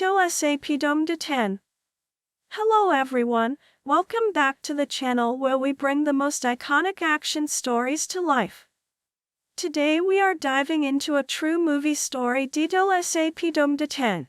Dito sa Pitong Gatang. Hello everyone, welcome back to the channel where we bring the most iconic action stories to life. Today we are diving into a true movie story, Dito sa Pitong Gatang.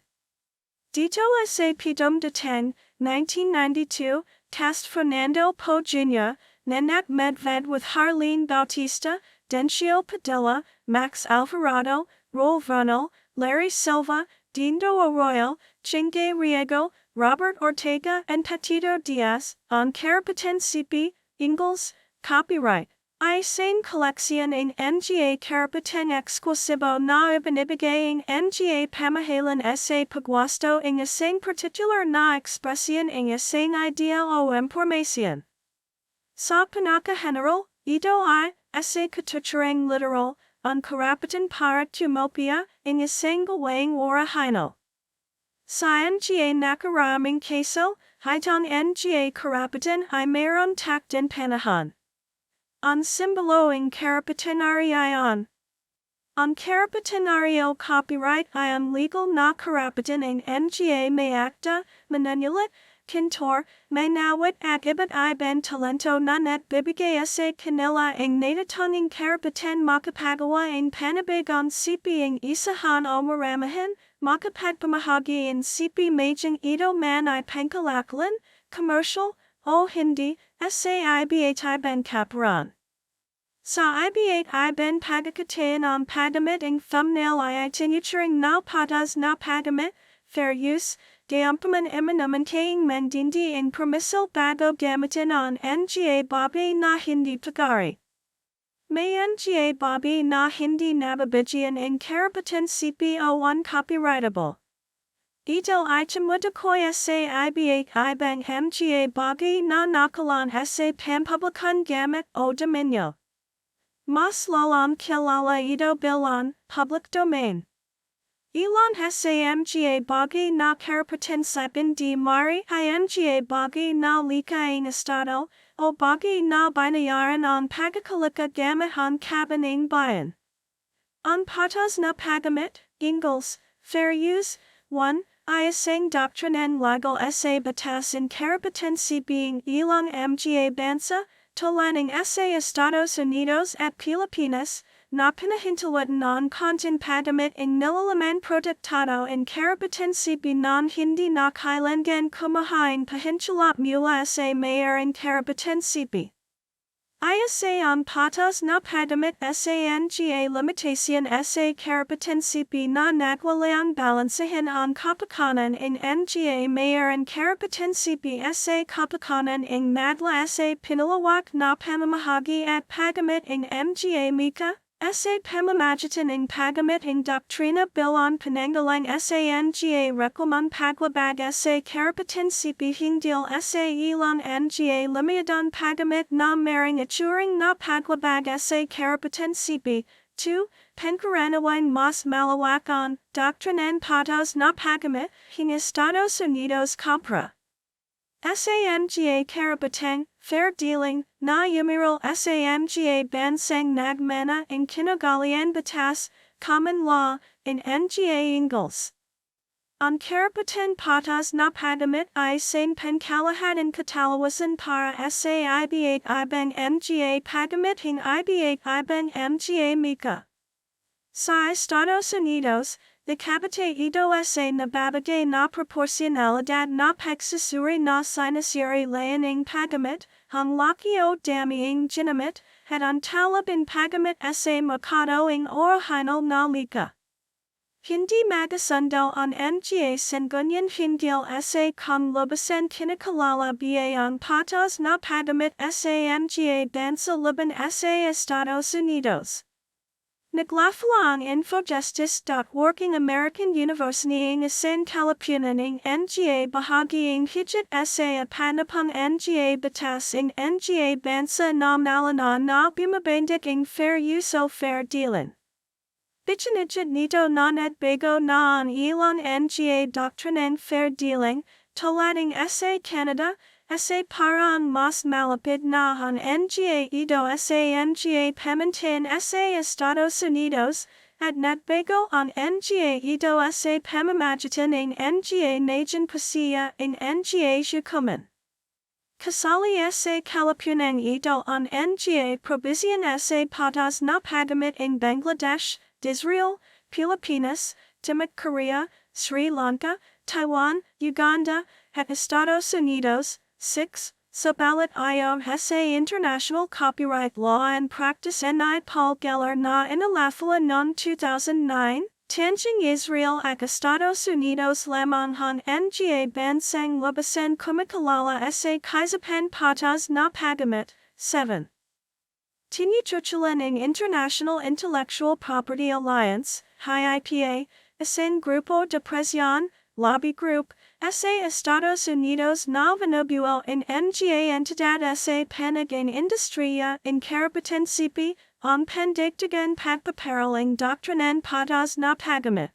Dito sa Pitong Gatang, 1992, cast Fernando Poe Jr., Nanette Medved with Harleen Bautista, Dencio Padilla, Max Alvarado, Raul Vernal, Larry Silva, Dindo Arroyo, Chingue Riego, Robert Ortega, and Petito Diaz, on Carapaten CP, Ingalls, copyright. Isang Colección ng Nga Carapaten Exclusivo na Ibinibigay ng Nga Pamahalan sa Pagwasto ng isang particular na ekspresyon ng isang idea o impormasyon. Sa pinaka-general, ito ay sa katuturang literal, ang karapatan para tumopia ng isang gawing orahinal. Sa Nga nakaraming kaso, hitang Nga karapatan ay mayroon takdang panahon. Ang simbolo ng karapatenaryo. Ang karapatenaryo copyright ay ang legal na karapatan ng Nga may akta, manunulat, kintor, may nawat at iba't ibang talento na nagbibigay sa kanila ang natatanging karapatan makapagawa ang panabagang CP ang isahan o maramahan, makapagpamahagi ang CP majang ito man ay pangkalaklan, commercial, o hindi, sa iba't ibang kaparan. Sa iba't ibang pagkakataon ang paggamit ang thumbnail ay itinuturing na patas na paggamit, fair use, gayampaman naman kayong mandindi ang permiso bago gamitin ang Nga bagay na hindi pagari. May Nga bagay na hindi nababigyan ang karapatan CPO uncopyrightable. Ito ay tumutukoy sa iba't ibang Nga bagay na nakalaan sa pampublikang gamit o dominyo. Mas lalang kilala ito bilang public domain. Ilan sa Nga bagay na karapatan sa hindi mari ay Nga bagay na likha ng estado o bagay na binayaran ang pagkakalika gamit ang kaban ng bayan. Ang patas na paggamit, Ingalls, fair use, 1. Ay isang doktrinang legal sa batas ng karapatan CP ng ilang Nga bansa, tulad ng sa Estados Unidos at Pilipinas, na pinahintulutan ang konting paggamit ng nilalaman protektado ng karapatan CP ng hindi na kailangan kumahain pahintulat mula sa mayor ng karapatan CP. Sa ang patas na paggamit sa Nga limitasyon sa karapatan CP na nagwalayang balansahin ang kapakanan ng Nga mayor ng karapatan CP sa kapakanan ng madla sa pinalawak na pamamahagi at paggamit ng Nga mika, sa pamamagitan ng paggamit ng doktrina bilang pananggalang sa Nga reklamang paglabag sa karapatan CP hingdil sa ilang Nga limiadang paggamit na maring ituring na paglabag sa karapatan CP. 2. Pangkaraniwan mas malawak ang doktrinang patas na paggamit ng Estados Unidos kontra sa Nga karapatang fair dealing na yumiral sa Nga bansang nagmana ng kinugalian batas, common law, in Nga Ingalls. Ang karapatan patas na paggamit ay isang pangkalahatan katalawasan para sa iba't ibang Nga paggamit ng iba't ibang Nga mika. Sa Estados Unidos, nakabate ito sa nababagay na proporsyonalidad na pagsusuri na sinasuri layan ng paggamit, ang laki o dami ng ginamit, at ang talab ng paggamit sa merkado ng orahinal na lika. Hindi magasundo ang Nga sanggunian hingil sa kung lubasan kinakalala ba ang patas na paggamit sa Nga bansa laban sa Estados Unidos. Naglafala ang Infojustice.org ng American University ng isang kalapunan ng Nga bahagi ng higit sa panapang Nga batas ng Nga bansa na malana na bumabandik ng fair use o fair dealing. Bitinidjit nito na nagbago na ang ilang Nga doktrinang fair dealing, tulad ng sa Canada, sa parang mas malapit na ang Nga ito sa Nga pamantayan sa Estados Unidos, at Netbago on Nga Ido sa pamamagitan ng Nga Najan Pasiya ng Nga Jukuman. Kasali sa Kalapunang Ido on Nga Provision sa Patas na Pagamit ng Bangladesh, Israel, Pilipinas, Timok Korea, Sri Lanka, Taiwan, Uganda, at Estados Unidos. 6. Sabalit ayon sa International Copyright Law and Practice ni Paul Geller na inalafala noong 2009, Tanjing Israel at Estados Unidos lamang Nga bansang labasan kumakalala sa kaisapan patas na pagamit. 7. Tinututulan ng International Intellectual Property Alliance, IIPA, isang grupo de presión, lobby group, sa Estados Unidos na vinubuo ng Nga entidad sa panag ng industriya ng karapatansipi, ang pandigdigan pagpaparaling doktrinan patas na pagamit.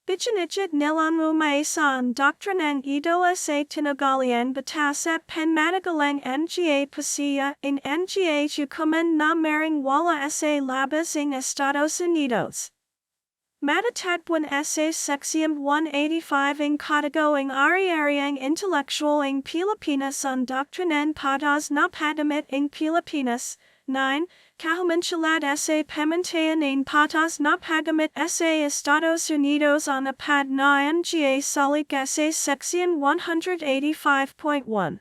Bijanijit nilang umaisa ang doktrinang ito sa tinagalian batas at panmatagalang Nga pasiya ng Nga Jukuman na maring wala sa labas ng Estados Unidos. Matatagpuan sa Seksyon 185 ng Kodigo ng Ari-Ariang Intelektual ng Pilipinas ang Doktrinan Patas na Pagamit ng Pilipinas. 9. Kahumansyalad sa pamantayan ng Patas na Pagamit sa Estados Unidos ang apad na Nga salik sa Seksyon 185.1.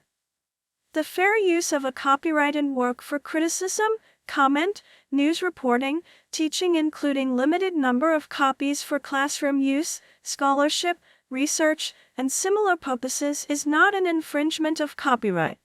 The fair use of a copyrighted work for criticism, comment, news reporting, teaching including limited number of copies for classroom use, scholarship, research, and similar purposes is not an infringement of copyright.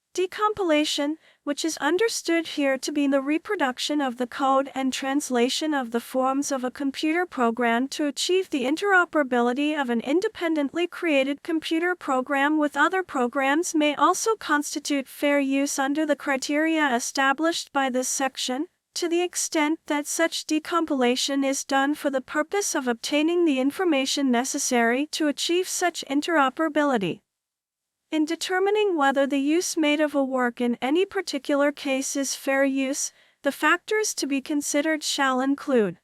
Decompilation, which is understood here to be the reproduction of the code and translation of the forms of a computer program to achieve the interoperability of an independently created computer program with other programs, may also constitute fair use under the criteria established by this section, to the extent that such decompilation is done for the purpose of obtaining the information necessary to achieve such interoperability. In determining whether the use made of a work in any particular case is fair use, the factors to be considered shall include: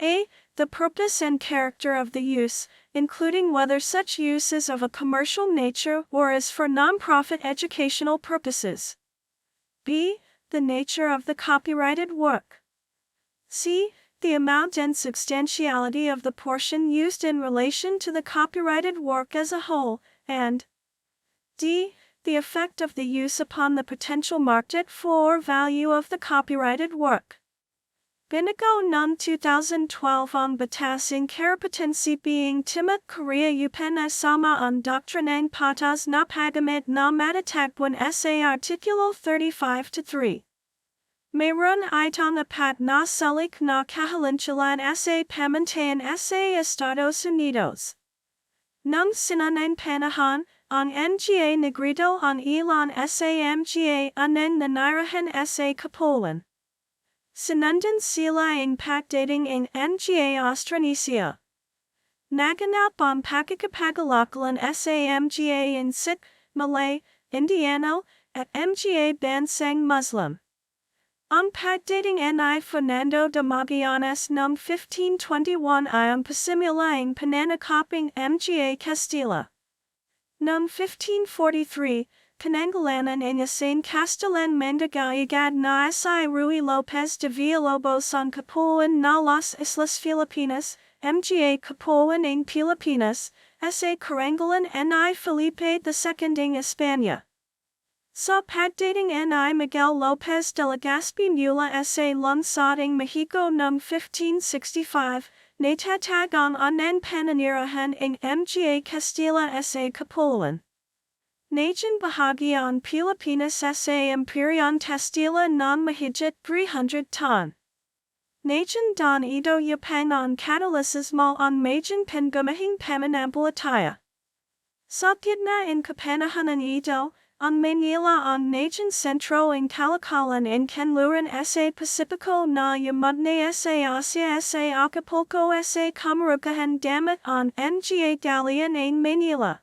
a. The purpose and character of the use, including whether such use is of a commercial nature or is for non-profit educational purposes. b. The nature of the copyrighted work. c. The amount and substantiality of the portion used in relation to the copyrighted work as a whole, and d. The effect of the use upon the potential market for or value of the copyrighted work. Binago noong 2012 ang batas ng karapatansipiang Timok Korea upan sama ang doktrinang patas na pagamit na matatagpuan sa Artikulo 35-3. Mayroon itong apat na salik na kahalinsulan sa pamantayan sa Estados Unidos. Nung sinunang panahon, ang Nga negrito ang ilan sa mga aneng nanirahan sa Kapulan. Sinundan sila ang pagdating ng Nga Austronesia. Naganap ang pagkakapagalakalan sa mga in Sikh, Malay, Indiano, at mga bansang Muslim. Ang pagdating ni Fernando de Magallanes noong 1521 ay ang pasimulaing pananakoping mga Castilla. Noong 1543, pinangalanan niya San Castellan Mandagalagad na si Ruy Lopez de Villalobos ang Kapulan na Las Islas Filipinas, mga Kapulan ng Pilipinas, sa karangalan ni Felipe II ng Espanya. Sa pagdating ni Miguel Lopez de Legazpi mula sa lungsod ng Mexico noong 1565, natatag ang aneng pananirahan ng mga Castilla sa Kapulan. Naging bahagi ang Pilipinas sa Imperyong Castilla ng mahigit 300 taon. Naging dan ito yapang ang katolisismo ang maging pangumahing pamananampalataya. Sa gitna ng kapanahanan ito, ang Manila ang naging sentro ng kalakalan ng kanluran sa Pasipiko na yamagna sa Asia sa Acapulco sa Kamarugahan damat ang Nga Dalian ng Manila.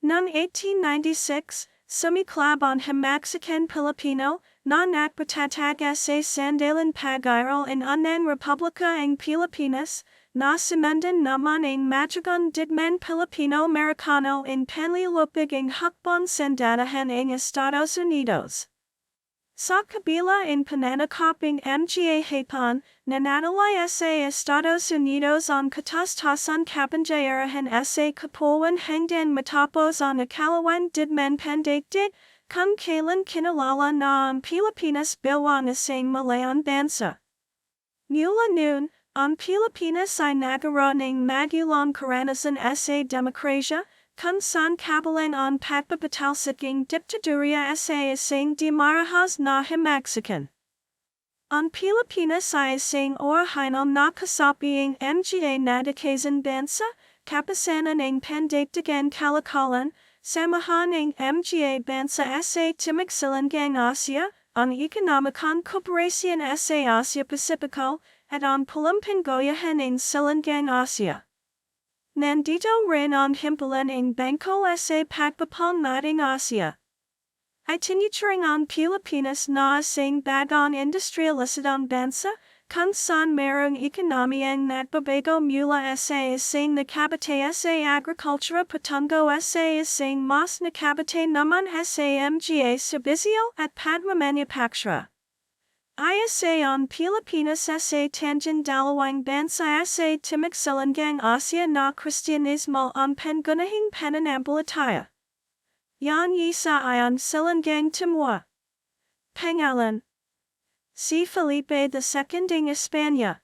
Noong 1896, sumiklab ang Himagsikan Pilipino na nagpatatag sa sandalan pag-iral in unan Republika ng Pilipinas, na simundan naman ang matagang digmaan Pilipino-Amerikano in panlilupig ang hakbang sandatahan ng Estados Unidos. Sa kabila ng pananakop ng mga hapon, nananalay sa Estados Unidos ang katastasan kapangyarihan sa kapuluan hanggang matapos ang ikalawang digmaan pandaigdig, kung kailan kinilala na ang Pilipinas bilang isang malayang bansa. Mula noon, ang Pilipinas ay nagkaroon ng magulang karanasan sa demokrasya, kung saan kabilang ang pagpapatalsik ng diktadurya sa isang di marahas na himagsikan. Ang Pilipinas ay isang orihinal na kasapiang mga nadikaisang bansa, kapasanan ng pandaigdigan kalakalan, samahan ng mga bansa sa Timog-Silangang Asya, ang ekonomikong kooperasyon sa Asia-Pasipiko, at ang palampingoyahan ng Silangang Asya. Nandito rin ang himpilan ng Bangko sa pagpapal nating Asya. Ay tinuturing ang Pilipinas na isang bagong industrialisadong bansa, kung saan mayroong ekonomiyang nagbabago mula sa isang nakabate sa agrikultura patungo sa isang mas nakabate naman sa mga serbisyo at pagmamanufactura. Sa ang Pilipinas sa tanging dalawang bansa sa Timog-Silangang Asya na Kristyanismo ang pangunahing pananampalataya. Yan isa ay ang Silangang Timor. Pangalan: si Felipe II ng Espanya.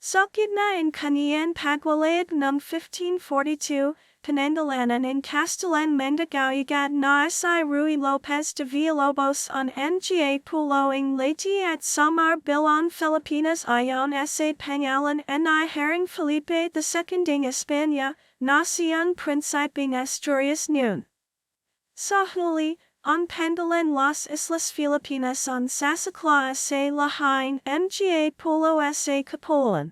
Sa gitna ng kaniyang pagwalayag noong 1542, pinandalanan ng Castellan Mandagalagad na si Ruy Lopez de Villalobos ang mga pulo ng Leyte at Samar bilang Filipinas ayon sa pangalan ni Haring Felipe II ng Espanya, na siyang Prinsipeng Asturias noon. Sa huli, ang pandalan las Islas Filipinas ang sasakla sa lahing mga pulo sa kapulan.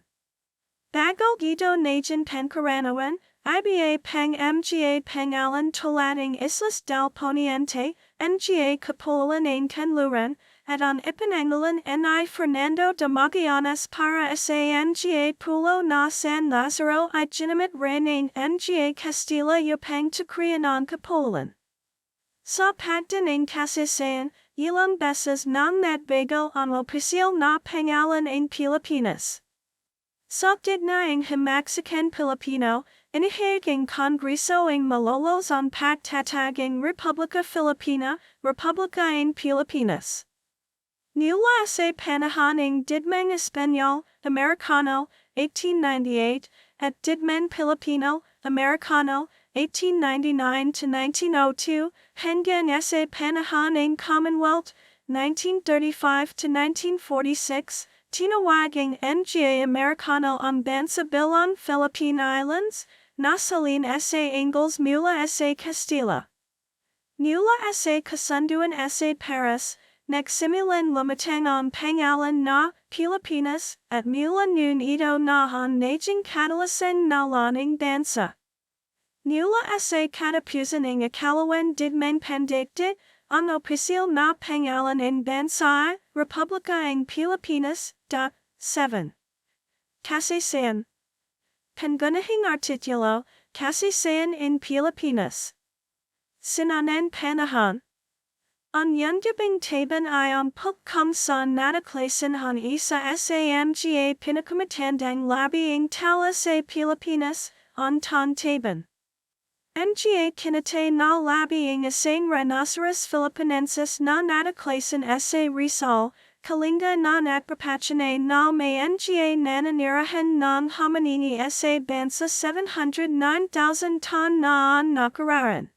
Bago gito najan pankaranawan, iba pang mga pangalan tulad ng Islas del Poniente, mga kapulan ng Kanluran, at ang ipinangalan ni Fernando de Magallanes para sa mga pulo na San Lazaro ay ginamit rin ng mga Castilla upang tukrian ang kapulan. Sa pagdating ng kasaysayan, ilang beses nang nagbago ang opisyal na pangalan ng Pilipinas. Sa gitna ng himagsikan Pilipino, inihayag ng Kongreso ng Malolos ang pagtatag ng Republika Filipina, Republika ng Pilipinas. Mula sa panahon ng Digmang Espanyol, Amerikano, 1898, at Digmang Pilipino, Amerikano, 1899–1902, hanggang sa panahon ng Commonwealth, 1935–1946, tinawag ang mga Amerikano ang bansa bilang Philippine Islands, nasalin sa Angles mula sa Castilla. Mula sa kasunduan sa Paris, nagsimulan lumutang ang pangalan na Pilipinas, at mula noon ito na ang naging kadalasan na laning bansa. Mula sa katapusan ng ikalawang digmaan pandaigdig, ang opisyal na pangalan ng bansa ay Republika ng Pilipinas. 7. Kasaysayan. Pangunahing artikulo, Kasaysayan ng Pilipinas. Sinaunang panahon. Ang yunggabing taban ay ang pagkamsan nadaklasan ang isa sa mga pinakamatandang labiing tala sa Pilipinas, ang Tan Taban. Mga kinatay na labiing isang rhinoceros philippinensis na nadaklasan sa Rizal, Kalinga na nagpapachanay na may mga nananirahan ng hominini sa bansa 709,000 ton na ang nakararan.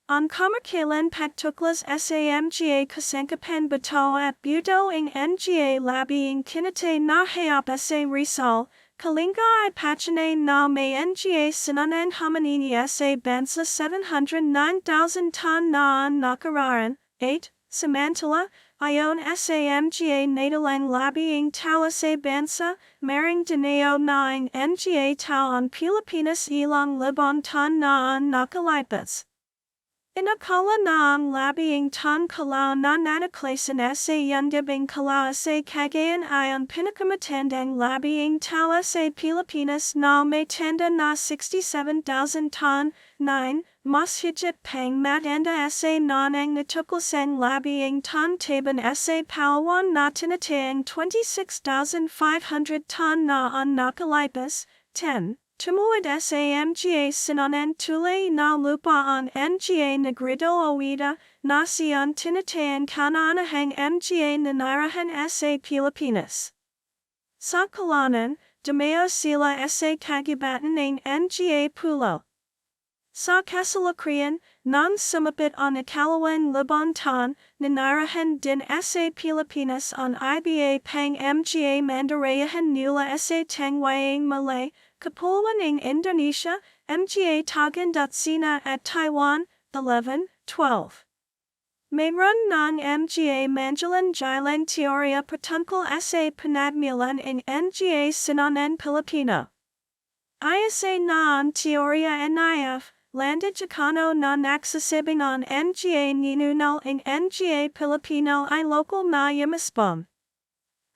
Ang kamarkilan pagtuklas sa mga kasangkapan bato at budo ang mga labiing kinatay na hayop sa Rizal, Kalinga ay pachanay na may mga sinunang hominini sa bansa 709,000 ton na ang nakararan. 8. Samantala, ayon sa mga nadalang labiing tao sa bansa, maring dineo na ang mga tao ang Pilipinas ilang libon ton na ang nakalipas. Inakala na ang labing tan kalao na nataklasan sa yundibing kalao sa Cagayan iyon pinakamatandang labing tao sa Pilipinas na may tanda na 67,000 ton. 9. Mas higit pang matanda sa nanang natuklasan labing ton taban sa Palawan na tinatayang 26,500 ton na ang nakalipas. 10. Tumuad sa mga sinanan tulay na lupa ang mga Negrito Oida na siyang tinatayan kauna-unahang mga nanirahan sa Pilipinas. Sa kalanan, dumayo sila sa kagubatan ng mga pulo. Sa kasalukuyan, nang sumapit ang ikalawang libantan, nanirahan din sa Pilipinas ang iba pang mga mandarayahan nila sa Tangwayang Malay, Kapuluan ng Indonesia, mga Tagan.Sina at Taiwan. 11. 12. Mayroon ng mga manjalan jilang teorya patungkol sa panagmulan ng mga sinanan Pilipino. Isa na ang teorya NIF, Landajacano na nagsasabing ang mga ninunal ng mga Pilipino ay lokal na yumaspam.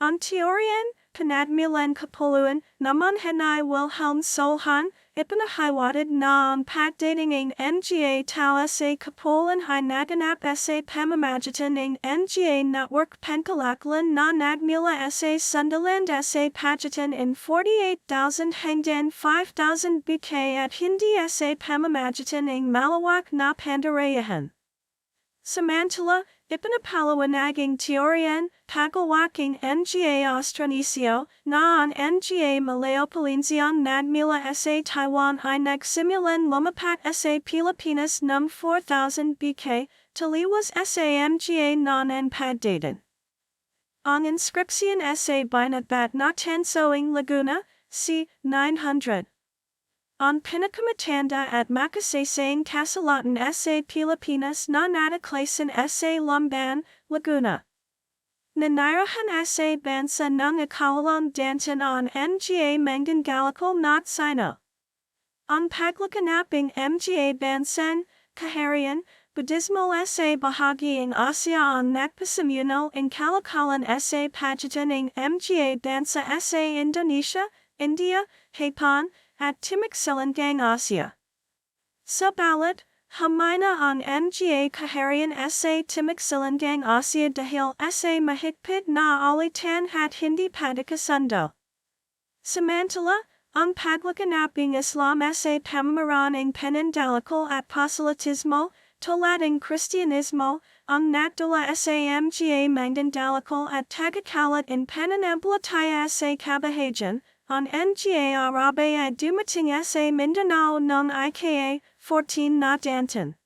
Ang teoryan, panagmulan kapuluan, naman hanay Wilhelm Solhan, ipinahiwatig na ang pagdating ng mga tao sa kapuluan ay naganap sa pamamagitan ng mga network pankalaklan na nagmula sa Sundaland sa pagitan in 48,000 hanggang 5,000 BK at hindi sa pamamagitan ng malawak na pandarayahan. Samantala, ipinapaliwanag ang teoryan, paggawaking mga Austronesiyo, na ang mga Malayo-Polinesiang nagmula sa Taiwan ay nagsimulan lumapat sa Pilipinas noong 4,000 BK, taliwas sa mga nanan pagdating. Ang inscription sa binabat na Tansoing Laguna, c. 900. Ang pinakamatanda at makasasayang kasulatan sa Pilipinas na nataklasan sa Lumban, Laguna. Nanirahan sa bansa ng ikawalang dantan ang mga manggagalikol na Sino. Ang paglaganaping mga bansan, kaharian, Budismo sa bahagiang Asya ang nagpasamunal ng kalakalan sa pagitan ng mga bansa sa Indonesia, India, Japan, at Timog Silangang Asya. Subalit, hamay na ang mga kaharian sa Timog Silangang Asya dahil sa mahigpit na alitan at hindi pagkakasundo. Samantala, ang paglaganaping Islam sa pamamaraan ng panandalikol at proselytismo, tulad ng Kristyanismo, ang nagdala sa mga manggagalikol at tagakalat ng pananampalataya sa kabahayan, ang mga Arabe ay dumating sa Mindanao noong ika. 14 na dantan.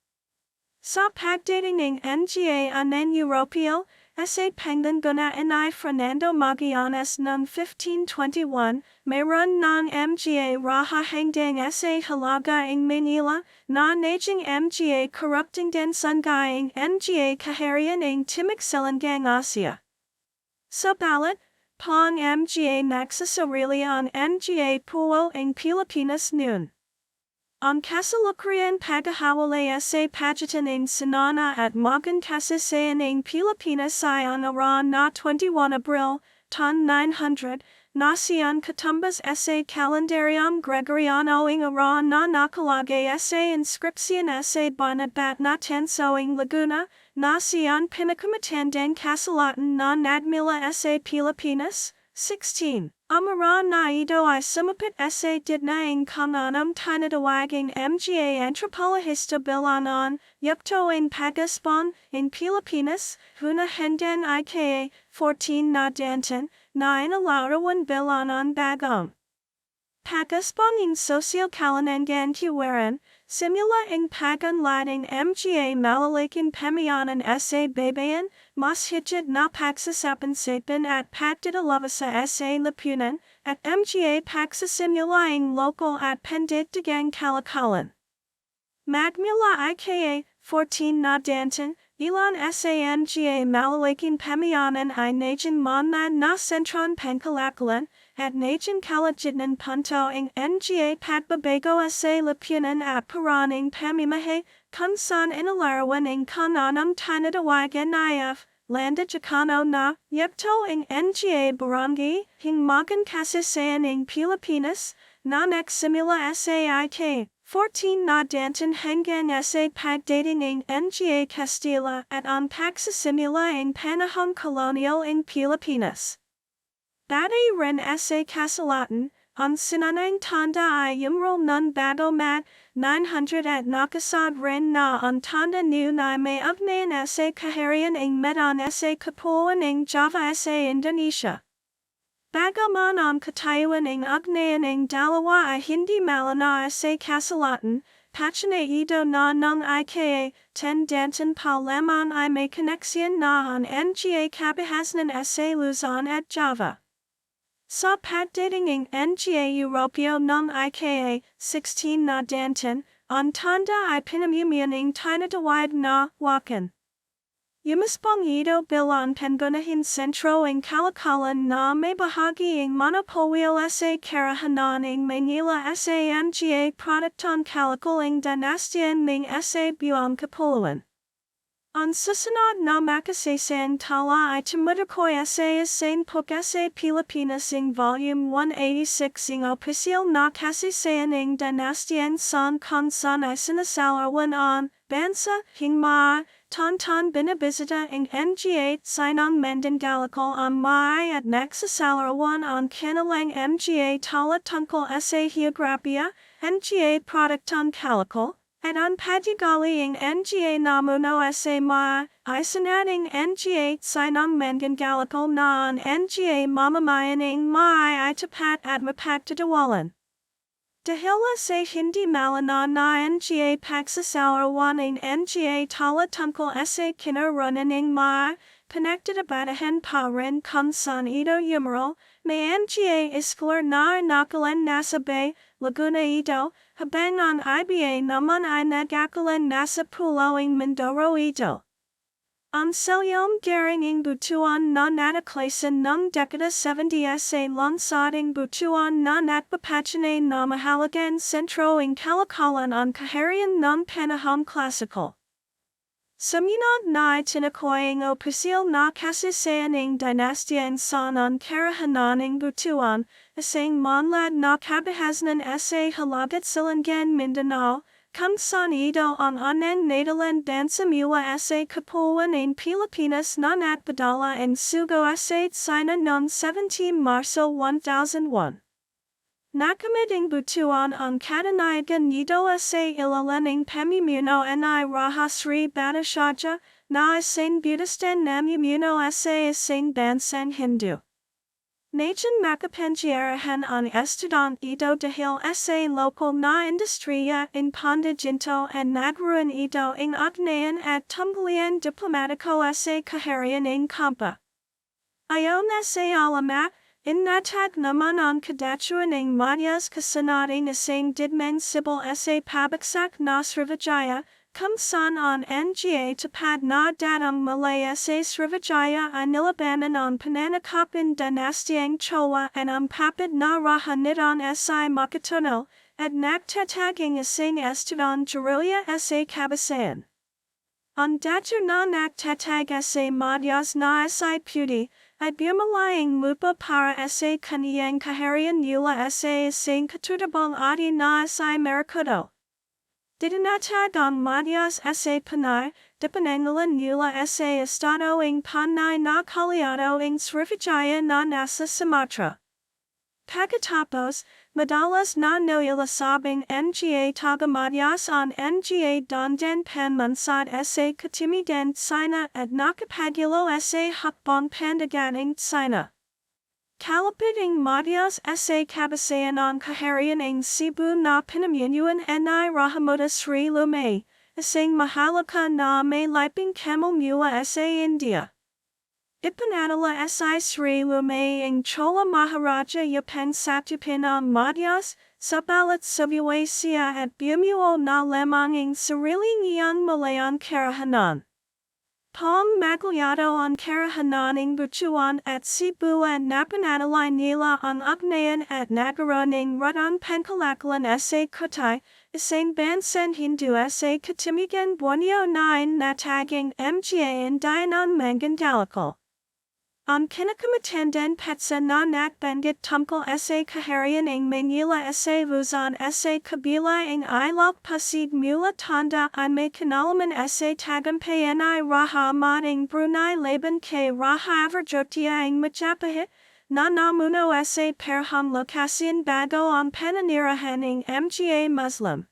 Sa pagdating ng mga aneng Europeo, sa panglangunaan ni Fernando Magallanes noong 1521, mayroon ng mga raha hanggang sa Halaga ng Manila, na naging mga corrupting din sangayang mga kaharian ng Timog Silangang Asya. Subalit, pang mga nagsasarili ang mga pulo ng Pilipinas noon. Ang kasalukuyan paghahawalay sa pagitan ng Sinana at Magan Kasaysayan ng Pilipinas ay ang araw na 21 Abril, tan 900, na siyang katumbas sa kalendaryong Gregoriano ng araw na nakalagay sa inscription sa binabat na Tansoing Laguna, na siyang pinakamatandang kasulatan na nagmula sa Pilipinas. 16. Ang araw na ito ay sumapit sa dignaing kananam tinatawaging mga anthropologista bilang ang yugto ng Pag-Aspon ng Pilipinas, una hanggang ika. 14 na dantan, na inalarawan bilang ang bagong Pag-Aspon ng social-kalanangan kiwaran, simula ang pag-unlad ng mga malalaking pamayanan sa babayan, mas higit na pagsasapansapan at pagdadalawasa sa lipunan, at mga pagsasimulaing lokal at pandigdigang kalakalan. Magmula ika. 14 na dantan, ilan sa mga malalaking pamayanan ay naging manlad na sentron pangkalakalan, at Najan Kalajitnan Punto ing Nga Patbabago sa Lipunan at Paraning Pamimahe, Kunsan Inalarawan ing Kananam Tanadawagan If, Landa Jacano na, Yepto ing Nga Barangi, Hing Magan Kasisayan ing Pilipinas, Nanek Simula Saik. 14 na Danton Hengan sa Pagdating ing Nga Castilla at ang Pagsasimula ing Panahon Colonial ing Pilipinas. Batay ren sa Kasalatan, ang sinanang tanda ay yumrol nun bago mat, 900 at nakasad ren na ang tanda new na may ugnayan sa kaharian ing Medan sa Kapuan ing Java sa Indonesia. Bagaman ang katayuan ing ugnayan ing dalawa ay hindi malana sa Kasalatan, Pachane ito na ng IKA, 10 Danton Palaman ay may koneksyon na ang Nga Kabahasnan sa Luzon at Java. Sa pagdating ing Nga Europeo ng IKA, 16 na Danton, ang tanda ay pinamumuyan ing tinatawag na wakan. Yumaspong ito bilang pangunahin sentro ing kalakalan na may bahagi ing monopolio sa karahanan ing Manila sa Nga produkton kalakal ing dinastiyan ning sa buong kapuluan. Ang susunod na makasasang tala ay tumutukoy sa isang book sa Pilipinas ing Volume 186 ing opisyal na kasaysayan ing dinastiyan San Kung ay sinasalawan ang bansa hing maa, Tonton binibisita ing Nga sinang mandangalikal ang maay at nagsasalawan ang kanilang Nga tala tungkol sa geograpia, Nga produkton kalakal, at ang padigali ing Nga namuno sa maa, ay sinating Nga sinang mandangalikal na ang Nga mamamayan ing maay ay tapat at mapagtatawalan. Dahil sa hindi malana na Nga pagsasalawan ing Nga tala tungkol sa kinarunan ing maa, pinagdadabatahan pa rin kung saan ito yumaral, may Nga isklar na nakalan nasa Bay, Laguna ito, habang ang IBA naman ay nagakalan nasa pulo ing Mindoro ito. Ang selyong garing ing butuan na nataklasan ng dekada 70 sa lansading butuan na natpapachane na mahalagang sentro ing kalakalan ang kaharian ng panahon klasikal. Sumunod na itinakoy ing opisyal na kasaysayan ing dinastiyan San ang karahanan ing butuan, isang manlad na kabahasnan sa Halagat Silangan Mindanao, kung saan ito ang anang natalan dansamula sa Kapuan ing Pilipinas na natpadala ing sugo sa China noong 17 Marso 1001. Nakamit ing butuan ang katanayagan nito sa ilalan ing pamumuno ni Raja Sri Bhattacharya na isang Buddhistan namumuno sa isang bansang Hindu. Najan makapangyarihan ang estudant ito dahil sa lokal na industriya ing pandaginto at nagruan ito ing ugnayan at tumbulian diplomatiko sa kaharian ing kampa. Ayon sa alamat, inatag naman ang kadatuan ing Madhyas kasanating isang didmang sibil sa pabagsak na Srivijaya, kung saan ang Nga tapad na datang Malaya sa Srivijaya ay nilabanan ang pananakopin dinastyang Chola at ang papad na Raja nitong sa makatuno, at nagtataging isang estudang Guerrilla sa kabasayan. Ang datu na nagtatag sa Madhyas na sa puti, at bumalayang lupa para sa kaniyang kaharian nila sa isang katutabang ati na sa Maracudo. Dinatag ang Madhyas sa Panay, dipanangalan nila sa estado ing Panay na kaliado ing Srivijaya na nasa Sumatra. Pagkatapos, madalas na nilasabing Nga taga Madhyas ang Nga dandan panmansad sa katimigan China at nakapagulo sa hakbang pandaganing China. Kalapit ing Madhyas sa kabasayan ang kaharian ing Cebu na pinamumunuan ni Rajamoda Sri Lumay, isang mahalaga na may liping camel mula sa India. Ipanadala si Sri Lumay ing Chola Maharaja Yapang Satyapin ang Madhyas, sabalit subuway siya at bumuo na lamang ing sarili niyang Malayang karahanan. Palm Magliado on Karahanan Butuan at Cebu and Napanatali Nila ang Ugnayan at Nagaroning Rudan Penkalakalan sa Kutai, Isang Bansan Hindu sa Katimigan Borneo 9 Nataging Mga and Dianon Mangandalikal. Ang kinakamatandan petsa na nakbanggit tungkol sa kaharian ng Manila sa Luzon sa kabila ng ilog Pasig mula tanda ay may kinalaman sa tagampayan ay raha mating Brunei laban kay raha averjotia ang majapahit na namuno sa perhang lokasyon bago ang pananirahan ng Mga Muslim.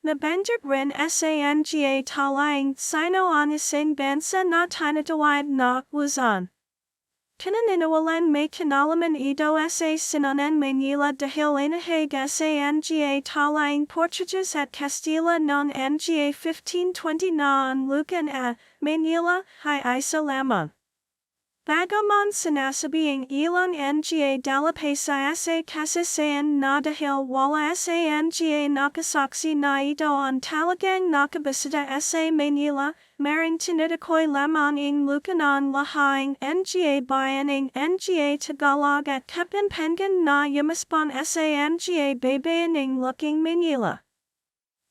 Nabanggit rin sa Mga talaing sino ang isang bansa na tinatawag na Luzon. Pinaniniwalan may kinalaman ito sa sinanan Manila dahil inahig sa Mga talaing Portuguese at Castilla noong Mga 1520 na ang lukan at Manila ay isa lamang. Bagaman sinasabing ilang Mga dalapasa sa kasaysayan na dahil wala sa Mga nakasaksi na ito ang talagang nakabisita sa Manila, maring tinatakoy lamang ang lukanan lahaing Mga bayan ng Mga Tagalog at Kapampangan na yumaspan sa Mga baybayin ng Luking Manila.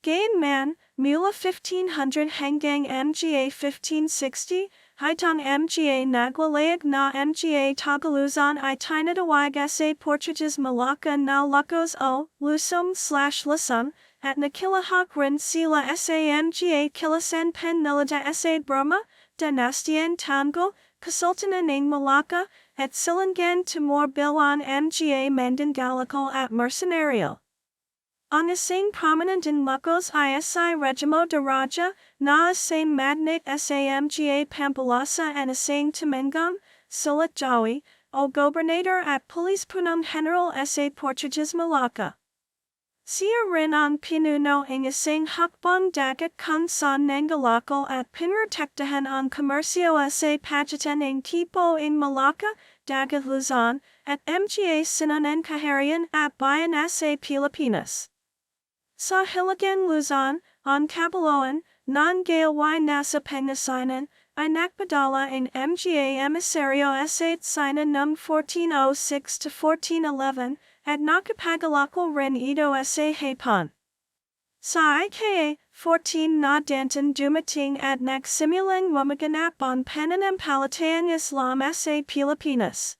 Gayunman, mula 1500 hanggang Mga 1560, Haitang Mga nagwalayag na Mga Tagaluzon ay tinatawag sa Portuguese Malacca na Lacos o Luzon/Luzon, at nakilahok rin sila sa Mga kilasan panlilita sa Burma, Dinastiyan Tango, Kasultanan ng Malacca, at Silangan Timor bilang Mga Mandangalikal at Mercenario. Ang isang prominent in Lacos isi Regimo de Raja, na isang magnate sa Mga Pampalasa at isang Tumengong, Sulat Jawi, o Gobernador at Police Punong General sa Portuguese Malacca. Siya rin ang pinuno ng isang hakbang dagat kung saan nangalakal at pinrotektahan ang komersyo sa pagitan ng tipo in Malacca, Dagat Luzon, at Mga sinanan kaharian at bayan sa Pilipinas. Sa Hilagang Luzon, ang Kabaloan, ng gayaway nasa Pangasinan, ay nakpadala ang Mga emisaryo sa Sinan noong 1406 to 1411, at nakapagalakal rin ito sa Hapon. Sa ika 14 na dantan dumating at nagsimulang lumaganap ang pananampalatayang Islam sa Pilipinas.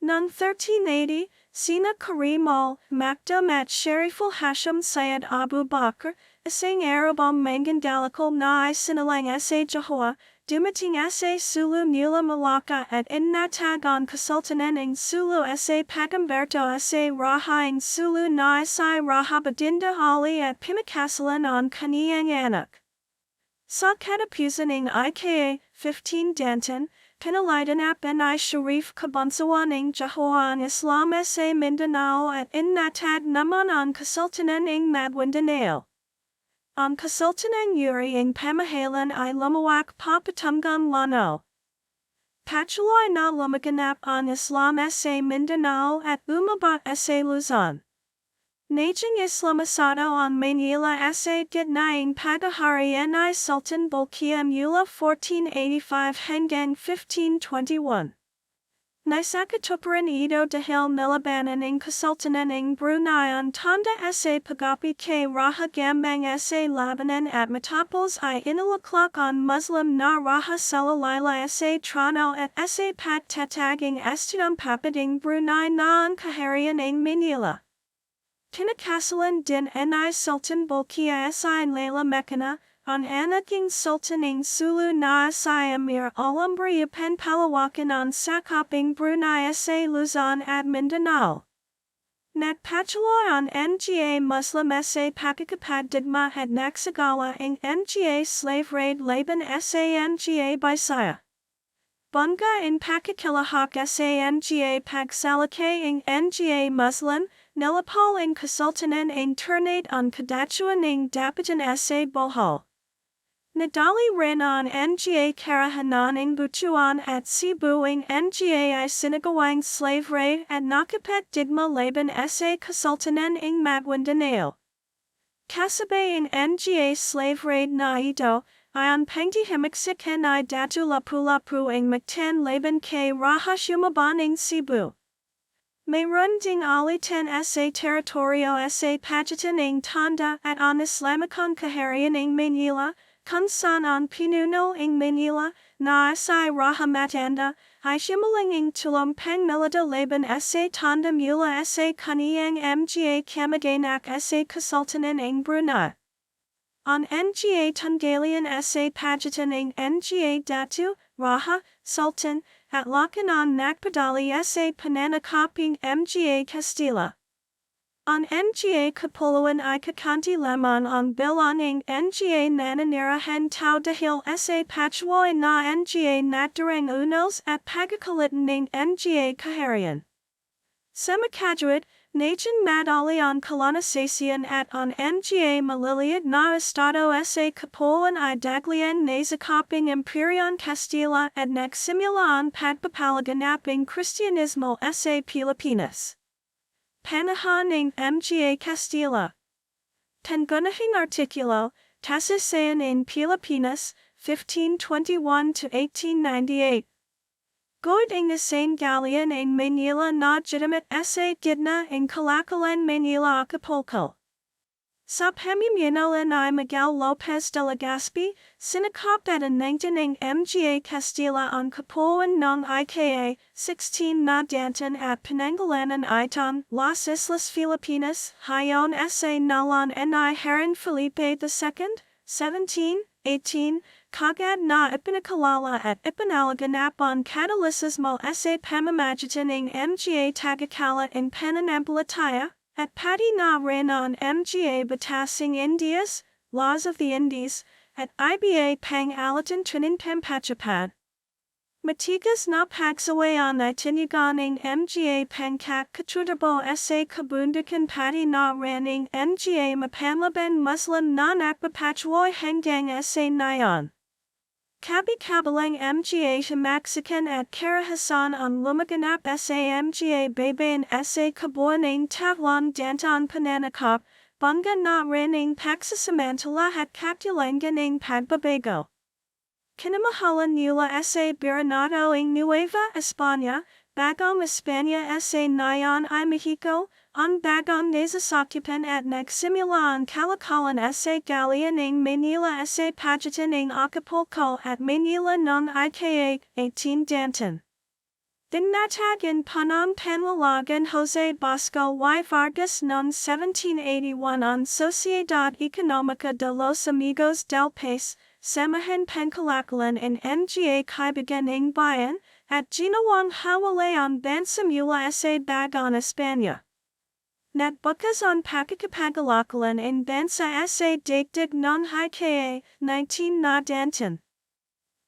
Noong 1380, sina Karim al-Makdum at Shariful Hashim Syed Abu Bakr, isang Arabong mangandalikal na ay sinalang sa Johor, dumating sa Sulu mula Malacca at inatag ang Kasultanan ng Sulu sa Pagamberto sa raha ng Sulu na isay Rahabadinda Ali at pinakasalan ang kaniyang anak. Sa katapusan ng ika 15 dantan, pinalitanap ay Sharif Kabansawan ng Johor ang Islam sa Mindanao at inatag naman ang Kasultanan ng Maguindanao. Ang Kasultanan Uri ng pamahalan ay lumawak pa patunggang lano. Patuloy na lumaganap ang Islam sa Mindanao at umaba sa Luzon. Naging Islamisado ang Manila sa gitnaing pagaharian ay Sultan Bolkiah mula 1485 hanggang 1521. Naisakatuparan ito dahil nilabanan ng Kasultanan ng Brunei ang tanda sa paggapi kay Raha Gambang sa labanan at matapos ay inalaklak ang Muslim na Raha Salalayla sa Trono at sa pagtataging astudang papading Brunei na ang kaharian ng Manila. Tinakasalan din ni Sultan Bolkiah sa Layla Mekana, ang anaking Sultan ng Sulu na sa Amir Alumbria Panpalawakan ang sakoping Brunei sa Luzon at Mindanao. Nagpatuloy ang Mga Muslim sa pakikipagdigma at nagsagawa ang Mga slave raid laban sa Mga Bisaya. Bunga in pakikilahok sa Mga pagsalakay ang Mga Muslim, nilapal ang Kasultanan ang turnate ang kadatuan ng dapatan sa Bohol. Nadali rin ang Mga karahanan ng Butuan at Cebu ang Mga ay sinagawang slave raid at nakapagdigma laban sa Kasultanan ng Maguindanao. Kasabay ang Mga slave raid na ito, Ion pengti himiksikan I datu lapu ing mactan laban ke raha shumaban ing Cebu. Mayroon ding alitan sa territorio sa pagitan ing tanda at on Islamicon kaharian ing Manila, kung saan ang pinuno ing Manila, na sa rahamatanda, ay shimaling ing tulong pang milada laban sa tanda mula sa kaniyang mga kamag-anak sa kasultanan ing Brunei. On nga tunggalian sa pagitan ing nga datu, raha, sultan, at lakan on nakpadali sa pananakoping mga Castilla. On nga kapuluan I kakanti lemon on bilan ing nga nananirahan tau dahil sa patchwoy na nga nakdarang unos at pagkakalitan ing nga kaharian. Semakajuit, Najan madali on colonization at on mga maliliit na estado sa kapuluan I daglian nazakoping Imperion Castilla at nagsimula on pagpapalaganaping Kristiyanismo sa Pilipinas. Panahon ng mga Castilla. Tangunahing artikulo, Tasasayan in Pilipinas, 1521 to 1898. Good ing isang galian ing Manila na legitimate sa gidna ing Calakalan Manila Acapulco. Sa pamumuno ni Miguel Lopez de Legazpi, sinakop at anangtan ing mga Castilla on Kapuluan ng IKA, 16 na dantan at Penangalanan itong Las Islas Filipinas, Hayon sa Nalan ni Haring Felipe II, 1718, Kagad na ipinakalala at ipinalaganap on Catolicismo sa pamamagitan ng mga tagakala ing pananampalataya, at pati na rin on mga batasing Indias, Laws of the Indies, at iba pang alatan trinin pampachapad. Matigas na pagsaway on itinugan ng mga pangkak katrudabo sa kabundukan pati na rin ng mga mapamlaban Muslim na nakpapachwoy hanggang sa nayon. Kabi-kabalang mga Mexican at Karahasan ang lumaganap sa mga babayan sa kabuuan ng Tavlon dantan pananakop, bangga na rin ng pagsasamantala at kaktilangan ng pagbabago. Kinamahalan nila sa Biranado ing Nueva España, Bagong España sa Nayon I Mexico, ang bagong nasasakupan at nagsimula ang kalakalan sa galian ng Manila sa pagitan ng Acapulco at Manila noong IKA 18 dantan. Dinatagan panang panwalagan Jose Bosco y Vargas noong 1781 ang Sociedad Económica de los Amigos del País, samahan pangkalakalan in mga kaibigan ng bayan, at ginawang hawalay ang bansa mula sa Bagong España. Natbukas on pakikipagkalakalan in bansa sa daigdig ng IKA, 19 na dantan.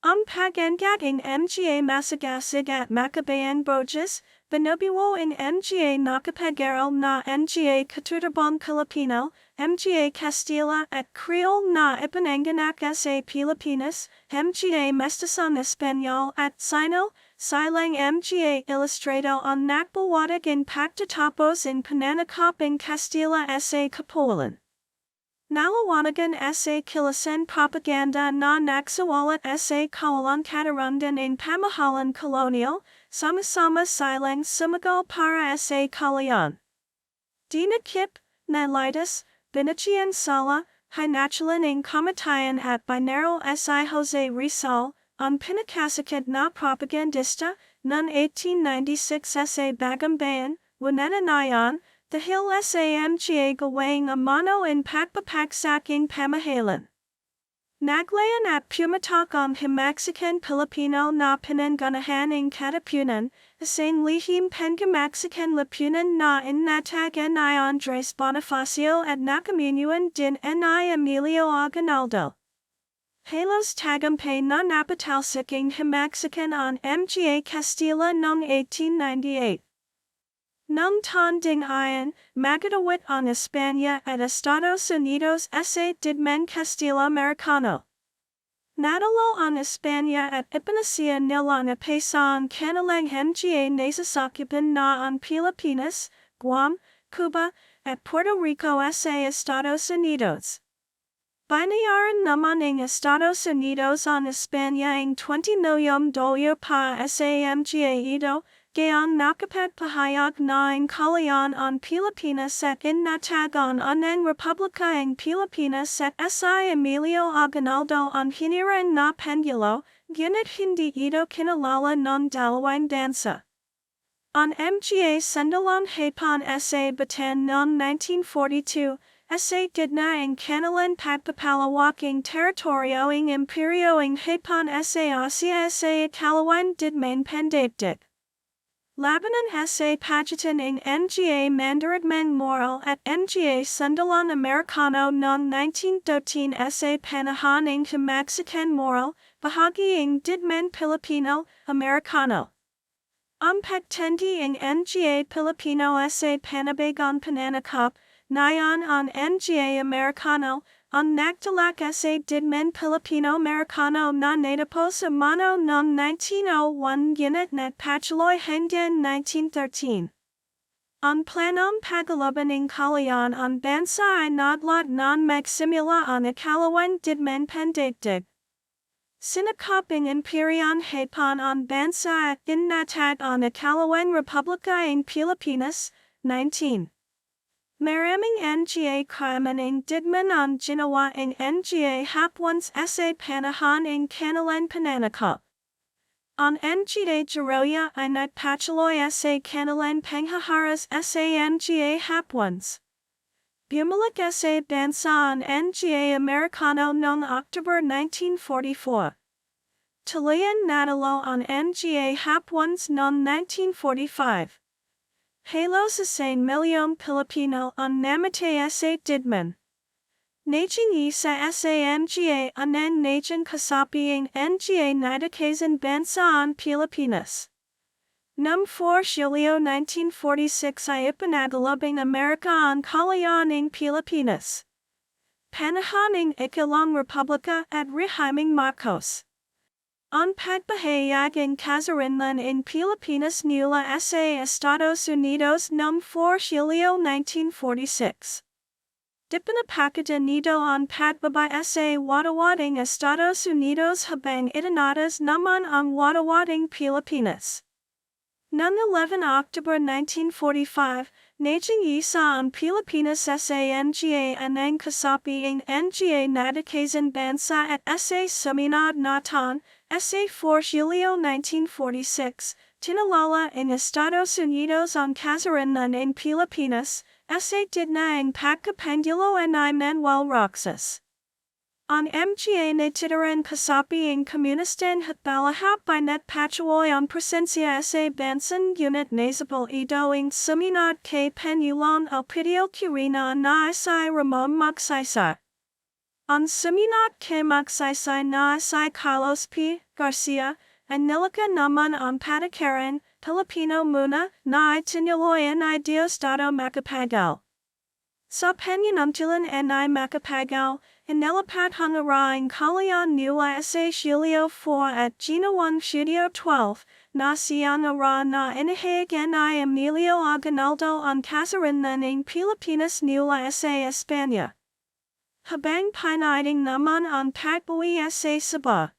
Ang pagangat ng mga masagasig at makabayang bojas, binubuo ng mga nakapag-aral na mga katutubong Filipino, mga Castilla at Creole na ipinanganak sa Pilipinas, mga mestisong Espanyol at Sino, silang mga ilustrado ang nakbuwatag in pagtatapos in pananakop in Castilla sa Kapuluan. Nalawanagan sa kilasan propaganda na nagsawalat sa kawalan katarungan in pamahalan kolonyal, sama-sama silang sumagal para sa kalayan. Dinakip, nalitas, binachian sala, hinatulan ng kamatayan at binero si Jose Rizal, ang pinakasakit na propagandista, noong 1896 sa Bagumbayan, Wanananayan, dahil sa mga gawang amano in pagpapagsaking pamahalan. Naglayan at pumatak ang Mexican Pilipino na pinangganahan ng katapunan, isang lihim pangka-Mexican lipunan na inatagan ni Andres Bonifacio at nakamunuan din ni Emilio Aguinaldo. Halos tagumpay na napatalsiking Mexican on mga Castilla noong 1898. Nung tanding iyan, magatawit ang Espanya at Estados Unidos sa digmaan Castilla-Americano. Nadalo ang Espanya at ipinasiya nila na pesa ang kanilang mga nasasakupan na ang Pilipinas, Guam, Cuba, at Puerto Rico sa Estados Unidos. Binayaran naman ng Estados Unidos ang Espanya ang $20 million pa sa mga ito, gayong nakapagpahayag na ang kalayaan ang Pilipinas at inatagan ang Republika ng Pilipinas at si Emilio Aguinaldo ang hinirang na pengulo, ngunit hindi ito kinalala ng dalawang bansa. Ang mga sandalang hapon sa Bataan noong 1942, sa gitna ang kanilang pagpapalawaking teritoryo ng imperyo ng Hapon sa Asia sa ikalawang digmaang pandaigdig. Labanan sa pagitan ng mga mandirigmang moral at mga sandalang Amerikano noong 1913 sa panahon ng kamagsakan moral, bahagi ng digmaang Pilipino-Amerikano. Ang pagtindi ng mga Pilipino sa panabagang pananakop, nayon ang mga Amerikano, ang nagdalak sa digmaang Pilipino-Amerikano na natapos sa mano noong 1901 ngunit nagpatuloy hanggang 1913. Ang planong paglaban ng kalayaan ang bansa ay naglat ng magsimula ang ikalawang digmaang pandaigdig. Sinakop ng Imperyong Hapon ang bansa at inatag ang ikalawang Republika ng Pilipinas, 19. Maraming mga krimen ng digmaan ang ginawa ng mga Hapons sa panahon ng kanilang pananakop. Ang mga guerrilla ay nagpatuloy sa kanilang panghaharas sa mga Hapons. Bumalik sa bansa ang mga Amerikano noong October 1944. Tuluyan natalo ang mga Hapons noong 1945. Halos 1 milyong Pilipino ang namatay sa digmaan. Naging isa sa mga anang naging kasapi ang mga nadakasang bansa ang Pilipinas. Noong 4 Hulyo 1946 ay ipinagalab ng Amerika ang kalayaan ng Pilipinas. Panahon ng ikalawang Republika at Rehimeng Marcos. Ang pagbahayag ng kasarinlan ng Pilipinas nula sa Estados Unidos noong 4 Hulyo 1946. Dipinapakita nito ang pagbabay sa wadawading Estados Unidos habang itinatas naman ang wadawading Pilipinas. Noong 11 October 1945, naging isa ang Pilipinas sa mga anang kasapi ng mga nadakasang bansa at sa sumunod na taon, sa 4 Hulyo 1946, tinalala ng Estados Unidos ang kasarinlan ng Pilipinas, sa gitna ng pagkapangulo ni Manuel Roxas. Ang mga natitiraang kasapi ng komunistang hatbalahap ay nagpatuloy ang presensya sa bansang ngunit nasabal ito ang sumunod kay Pangulong Elpidio Quirino na si Ramon Magsaysay. Ang sumunod kay Magsaysay na si Carlos P. Garcia, ay nilika naman ang patakaran, Pilipino muna, na itinuloyan ay Diosdado Macapagal. Sa panyanamtilan ni Macapagal, inilipat hangarang kalayaan nula sa Hulyo 4 at ginawang Hulyo 12, na siyang ara na inahayag ni Emilio Aguinaldo ang kasarinlan ng Pilipinas nula sa Espanya. Habang pinaiting naman ang pagbawi sa Sabah.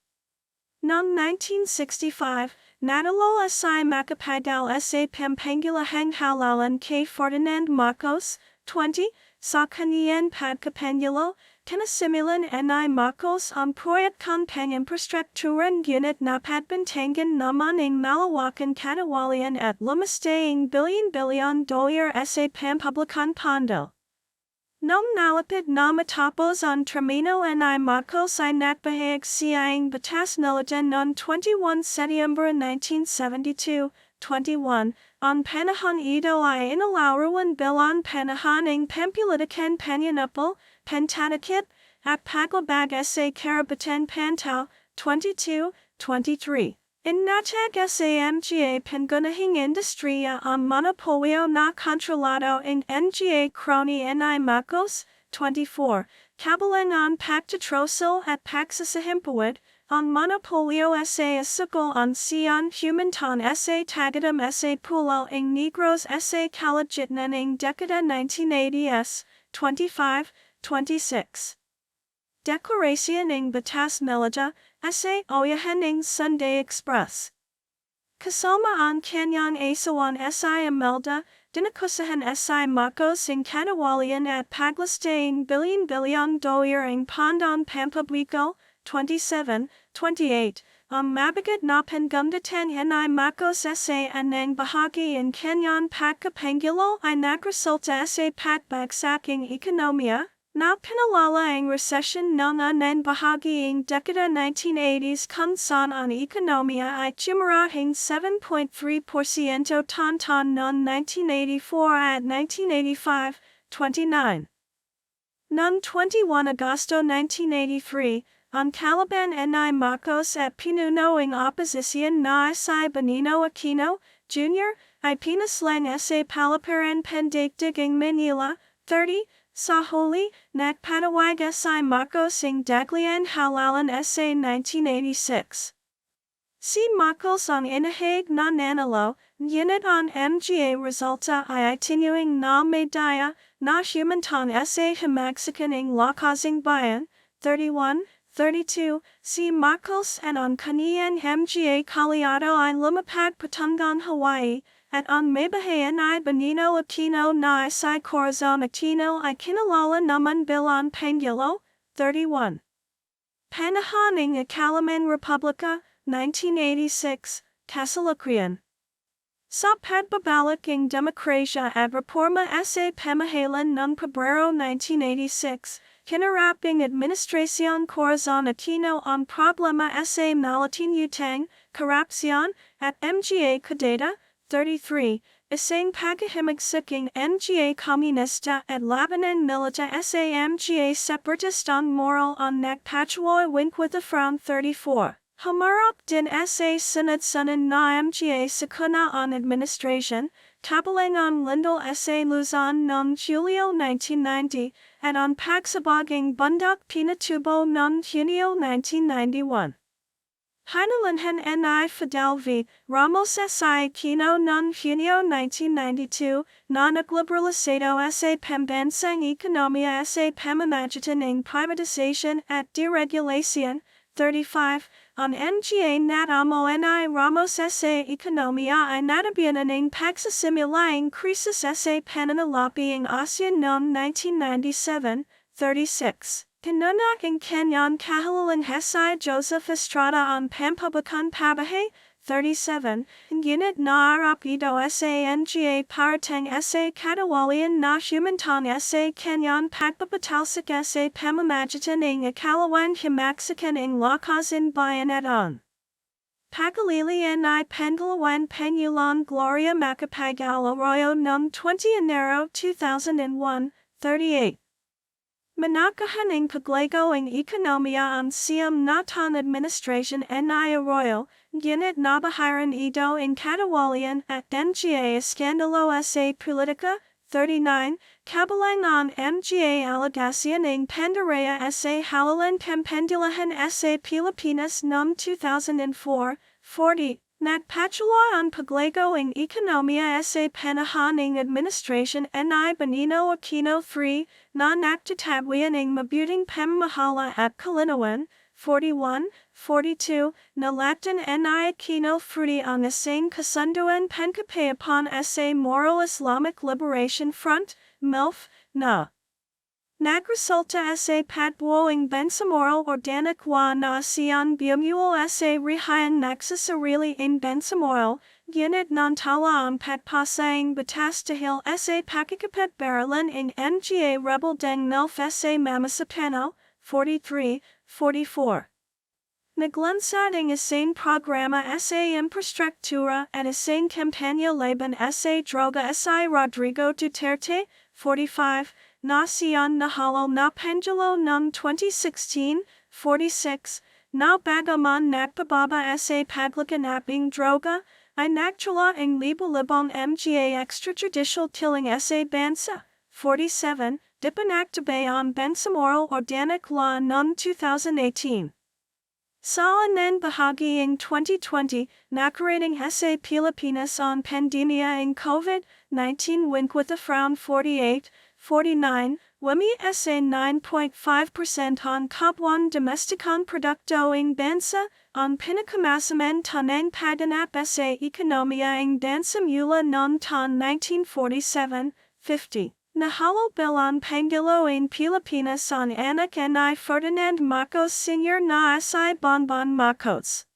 Noong 1965, natalo si Macapagal sa pampangulahang halalan kay Ferdinand Marcos, 20, sa kaniyang pagkapangulo, kinasimilan ni Marcos ang proyektong pang-infrastrukturan ngunit napagbantayan naman ang malawakan katawalian at lumastay ang bilyon-bilyon dolyar sa pampublikang pondo. Noong nalapit na matapos ang tramino ni Marcos ay nagbahayag siya ang batas nilitan noong 21 Setyembre 1972, 21, ang panahon ito ay inilarawan bilang panahon ng pampulitikang panyanapal, pantanakit, at paglabag sa karapatan pantaw, 22, 23. Inatag sa mga pangunahing industriya ang monopolyo na kontrolado ng mga crony ni Marcos, 24, kabilang ang pagtatrosil at pagsasahimpawid, ang monopolyo sa asukal ang siyang humanton sa tagadam sa pulo ng negros sa kalagitnaan ng dekada 1980s, 25, 26. Declaración ng Batas Melada, sa Oyahan ng Sunday Express. Kasama ang kanyang asawan si Imelda, dinakusahan si Marcos ng katawalian at paglastaing bilyon-bilyong dolyar ang pandang pampubliko, 27, 28. Ang mabigat na panggundatan ni Marcos sa anang bahagi ng kanyang pagkapangulo ay nagresulta sa patbagsaking ekonomiya, na pinalala ang recession ng anang bahagi ng dekada 1980s kung saan ang ekonomiya ay tumarahing 7.3% taon-taon noong 1984 at 1985, 29. Noong 21 Agosto 1983, ang kalaban ni Marcos at pinuno ang oposisyon na si Benigno Aquino, Jr. ay pinaslang sa paliparan pandaigdigang Manila, 30, sa huli, nagpatawag si Marcos ang dagliang halalan sa 1986. Si Marcos ang inahayag na nanalo, ngunit ang MGA resulta ay itinuing na medaya na humantong sa himagsakan ang lakasing bayan, 31, 32, si Marcos at ang kaniyang MGA kaliado ay lumapag patungang Hawaii, at ang mabahayan ay Benigno Aquino na si Corazon Aquino ay kinalala naman bilang Pangulo, 31. Panahon ng Ikalaman Republika, 1986, Kasalukuyan. Sa pagbabalik ng demokrasya at reforma sa pamahalaan ng Pebrero 1986, kinarap ng Administrasyon Corazon Aquino ang problema sa malaking utang, korupsyon, at MGA Kadeta, 33, isang paghihimagsik MGA Komunista at labanan milita sa MGA Separatist ang moral ang nagpatuloy with the Frown 34. Humarap din sa sunod-sunod na MGA sa kuna ang administration, kabilang ang Lindol sa Luzon noong Julio 1990 at ang pagsabaging bundok pinatubo noong Hunyo 1991. Hinalanhan ni Fidel V. Ramos sa Aquino noong Hunyo 1992 na nagliberalisado sa pambansang ekonomiya sa pamamagitan ng privatization at deregulation, 35. Ang MGA natamo ni Ramos sa ekonomiya ay natabianan ng pagsasimilaing krisis sa pananalapi ng Asya noong 1997, 36. Kinunak ang kanyang kahalalan si Joseph Estrada ang pampublikang pabahay, 37, ngunit naarap ito sa MGA paratang sa katawalian na humantong sa kanyang pagpapatalsik sa pamamagitan ng ikalawang himaksakan ng lakasan bayan at ang pagalilian ay pangalawang Pangulong Gloria Macapagal Arroyo noong 20 Enero 2001, 38. Manakahan ng paglago ang ekonomiya ang siyam na taon administration ni Arroyo, ngunit nabaharan ito ang katawalian at MGA skandalo sa politika, 39, kabilang ang MGA aligasyon ng pandaraya sa halalan kampandilahan sa Pilipinas noong 2004, 40. Nagpatuloy ang paglago ang ekonomiya sa panahon ng administration ni Benigno Aquino III na nagtatagwian ng mabuting pamamahala at kalinawan, 41, 42, nalakdan ni Aquino fruity ang isang kasunduan pangkapayapaan sa Moro Islamic Liberation Front, MILF, na nagresulta sa patbuoing Bangsamoro Organic wa na siyang bumuo sa rihayang nagsasarili ng Bangsamoro, ngunit nantala ang patpasaing batas dahil sa pakikipagbaralin ng MGA rebel deng MILF sa Mamasapano, 43, 44. Naglansad ang isang programa sa infrastruktura at isang kampanya laban sa droga si Rodrigo Duterte, 45, na siyang nahalo na pendulo noong 2016, 46, na bagaman nagpababa sa paglaganaping droga, ay nagtula ang libo-libong MGA extrajudicial killing sa bansa, 47, dipanagtabay ang Bangsamoro Organic Law noong 2018. Sa anang bahagi ng 2020, nakarating sa Pilipinas ang pandemya ng COVID-19 with a frown 48, 49, Wemi sa 9.5% on Kapwan Domesticon Producto ing Bansa, on Pinakamasaman Tanang Paganap sa Ekonomia ing Dansa Mula non Tan 1947, 50. Nahalo Bilan Pangilo ing Pilipinas on Anak ni Ferdinand Marcos Sr. na si Bonbon Marcos.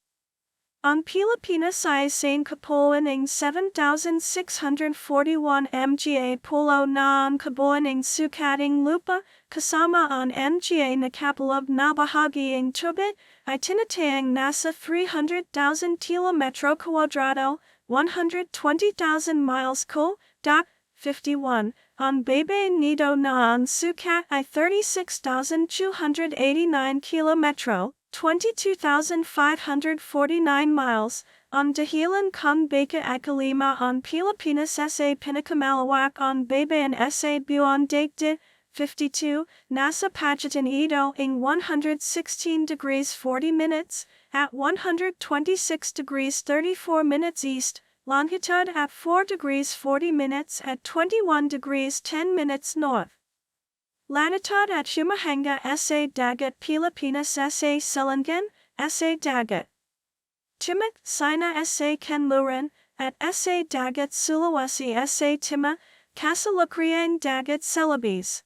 On Pilipinas ay Saint Kapuan ing 7,641 mga pulo na ang kabuuan ing sukating lupa, kasama ang mga nakapaloob na bahagi ing tubig, ay tinatayang nasa 300,000 kilometro kwadrado, 120,000 miles ko, dak. 51. Ang Bebe Nido na ang sukat ay 36,289 kilometro, 22,549 miles, ang dahilan kung baka akalima ang Pilipinas sa pinakamalawak ang Bebe sa buwan daigdig, 52, nasa pagitan ito ing 116 degrees 40 minutes, at 126 degrees 34 minutes east, longitude at 4 degrees 40 minutes at 21 degrees 10 minutes north. Latitude at Humahanga sa Dagat Pilipinas sa Silangan, sa Dagat Timok, Sina sa Kanluran, at sa Dagat Sulawesi sa Timah, Kasalukuyan Dagat Celebes.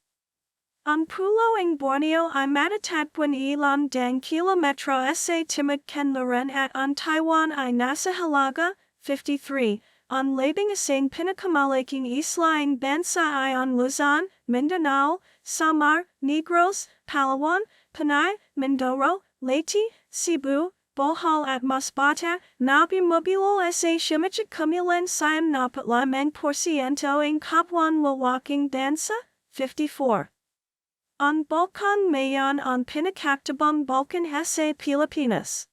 Ang pulo ing Borneo ay matatagpuan ilang dang kilometro sa Timog Kanluran at ang Taiwan ay nasa halaga, 53. Ang labing isang pinakamalaking isla ing bansa ay ang Luzon, Mindanao, Samar, Negros, Palawan, Panay, Mindoro, Leyte, Cebu, Bohol at Masbate, na bumubilo sa kumulan siyam na patlamang porsyento ing kapwan lawaking bansa, 54. Ang Balkan mayon ang pinakaktabang Balkan sa Pilipinas.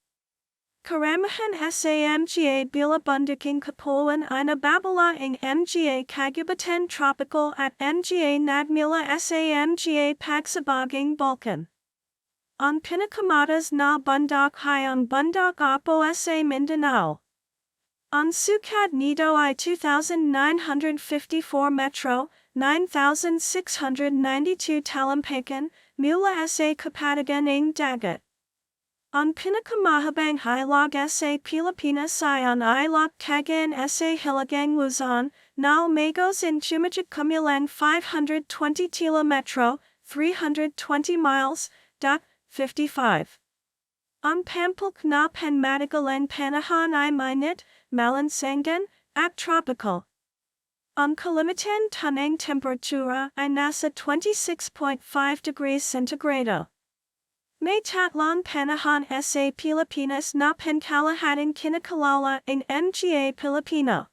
Karamihan sa mga bilabundaking kapulan ay nababala ing mga kagubatan tropical at mga nagmula sa mga pagsabaging Balkan. Ang pinakamatas na bundok ay ang bundok Apo sa Mindanao. Ang sukat nito ay 2,954 metro, 9,692 talampakan, mula sa kapatagan ng dagat. Ang pinakamahabang ilog sa Pilipinas ay ang ilog Cagayan sa Hilagang Luzon, na umagos in kumulang 520 kilometro, 320 miles, dak. 55. Ang pampalk na panmatagalang panahon ay mainit, malansangan, at tropical. Ang kalimitan tanang temperatura ay nasa 26.5 degrees centigrado. May tatlong panahon sa Pilipinas na pankalahating kinakalala ng mga Pilipino.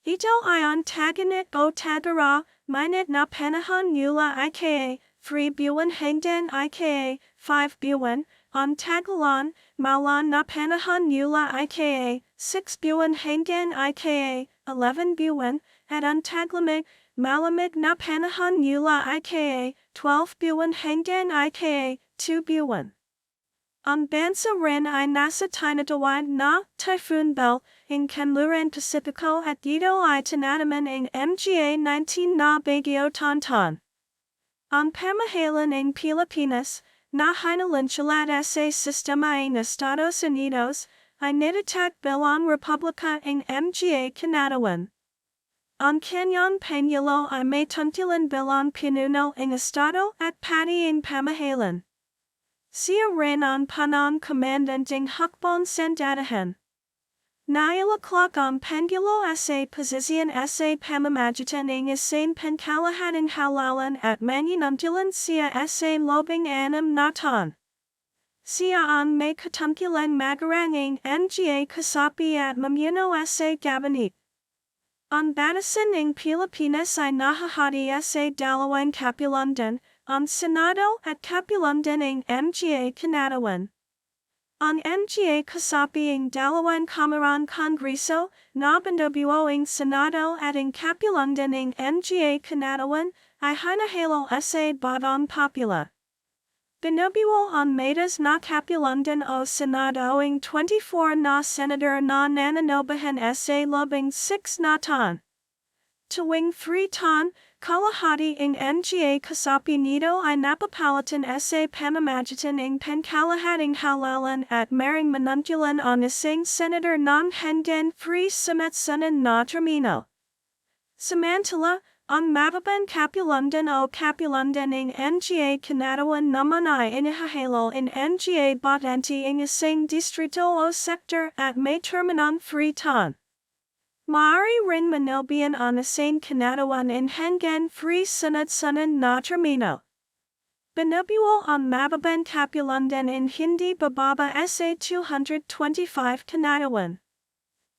Ito ay ang taginit o tagaraw, mainit na panahon mula ika 3 buwan hanggang ika 5 buwan, ang tagalan, malan na panahon mula ika 6 buwan hanggang ika 11 buwan, at ang taglamig, malamig na panahon mula ika 12 buwan hanggang ika 2 buwan. Ang bansa rin ay nasa tinatawag na typhoon belt ing Kanluran Pacifico at dito ay tinataman ing mga 19 na bagyo Tonton. Ang pamahalaan ng Pilipinas na hinalansalat sa sistema ng Estados Unidos ay nitatag bilang Republika ng mga Kinatawan. Ang kanyang pangulo ay may tungtulan bilang pinuno ng Estado at pati ng pamahalaan. Siya rin ang panang komandanting hukbong sandatahan. Nailaklak ang pangulo sa posisyon sa pamamagitan ng isang pankalahatang halalan at manginuntulan siya sa lobing 6 na taon. Siya ang may katungkulang magaranging mga kasapi at mamuno sa gabinet. Ang batasan ng Pilipinas ay nahahati sa dalawang kapulundan, ang Senado at kapulundan ng mga Kinatawan. Ang mga kasapi ng dalawang kamarang Kongreso na binubuo ng Senado at ang kapulundan ng mga Kinatawan ay hinahalo sa Batang Popula. Binubuo ang metas na kapulundan o Senado ng 24 na senador na nananabahan sa lobing 6 na taon. Tuwing 3 taon, Kalahati ing Nga Kasapi Nito I Napapalitan sa Pamamagitan ing Penkalahating Halalan at Maring Manuntulan on ising Senator ng Hengen Free Sumetsunan na Termino. Samantala, ang Mababan Kapulundan o Kapulundan ing Nga Kanatawan naman ay inihahalo in Nga Batanti ing ising distrito o sector at may terminang free ton. Maaari rin manilbihan ang isang kanatawan in Hengen Free Sunod-sunan na termino. Binubuo ang Mababan Kapulundan in hindi bababa sa 225 kanatawan.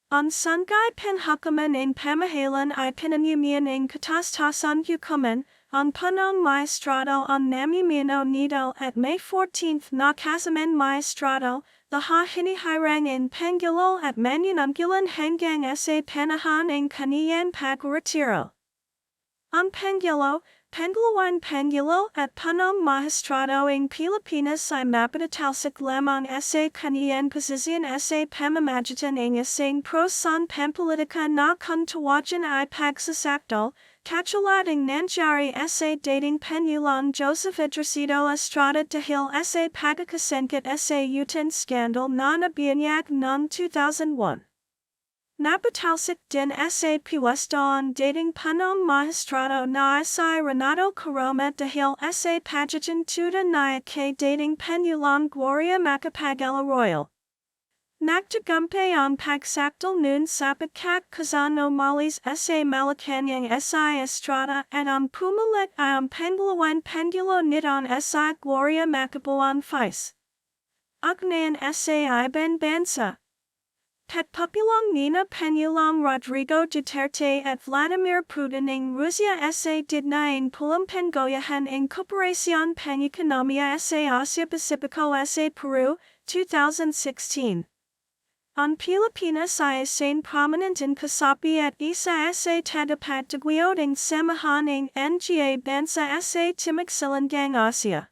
Ang Sangay Penhukuman in Pamahalan ay pinanyumian ing Katastasan Hukuman, ang Punong Maestrado ang Namumino nito at May 14 na Kasaman Maestrado, laha hinihirang in Pangulo at Manunungkulan hanggang sa Panahan ing kaniyan pagretiro. Ang Pangulo, Pangulo at Punong Maestrado ing Pilipinas ay mapatatalsik lamang sa kaniyan posisyon sa pamamagitan ing isang pro-san pampolitika na kung tawagan ay pagsasakdal, katulad ing nangyari sa dating Panulong Joseph Idrisito Estrada dahil sa pagkakasenkat sa Utan scandal na nabiyanyag noong 2001. Napatalsik din sa pwesto ang dating Punong Maestrado na si Renato Caroma dahil sa pagkakantuda niya kay dating Panulong Gloria Macapagal-Arroyo. Nagtagumpay ang pagsakdal noon sapagkat kasanomalis sa Malacanang si Estrada at ang pumalit ay ang pangalawang Pangulo nitong si Gloria Macapagal-Arroyo. Ugnayan sa ibang bansa. Petpupulong Nina Panulong Rodrigo Duterte at Vladimir Putin ing Rusya sa didnaing pulampengoyahan ing Kooperacion Pangekonomiya sa Asia Pacifico sa Peru, 2016. Ang Pilipinas ay isang prominent in kasapi at isa sa tadapataguyod ing samahan ing Nga bansa sa Timog-Silangang Asia.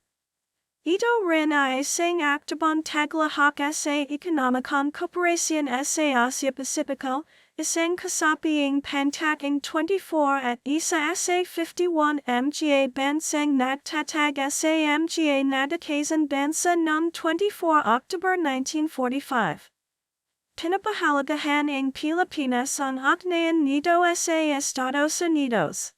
Ito rin ay isang aktabang taglahak sa ekonomikong kooperasyon sa Asia Pacifico, isang kasapi ing pantak ing 24 at isa sa 51 Mga bansang nagtatag sa Mga nadakasan bansa noong 24 October 1945. Pinapahalagahan ing Pilipinas ang ugnayan nito sa Estados Unidos.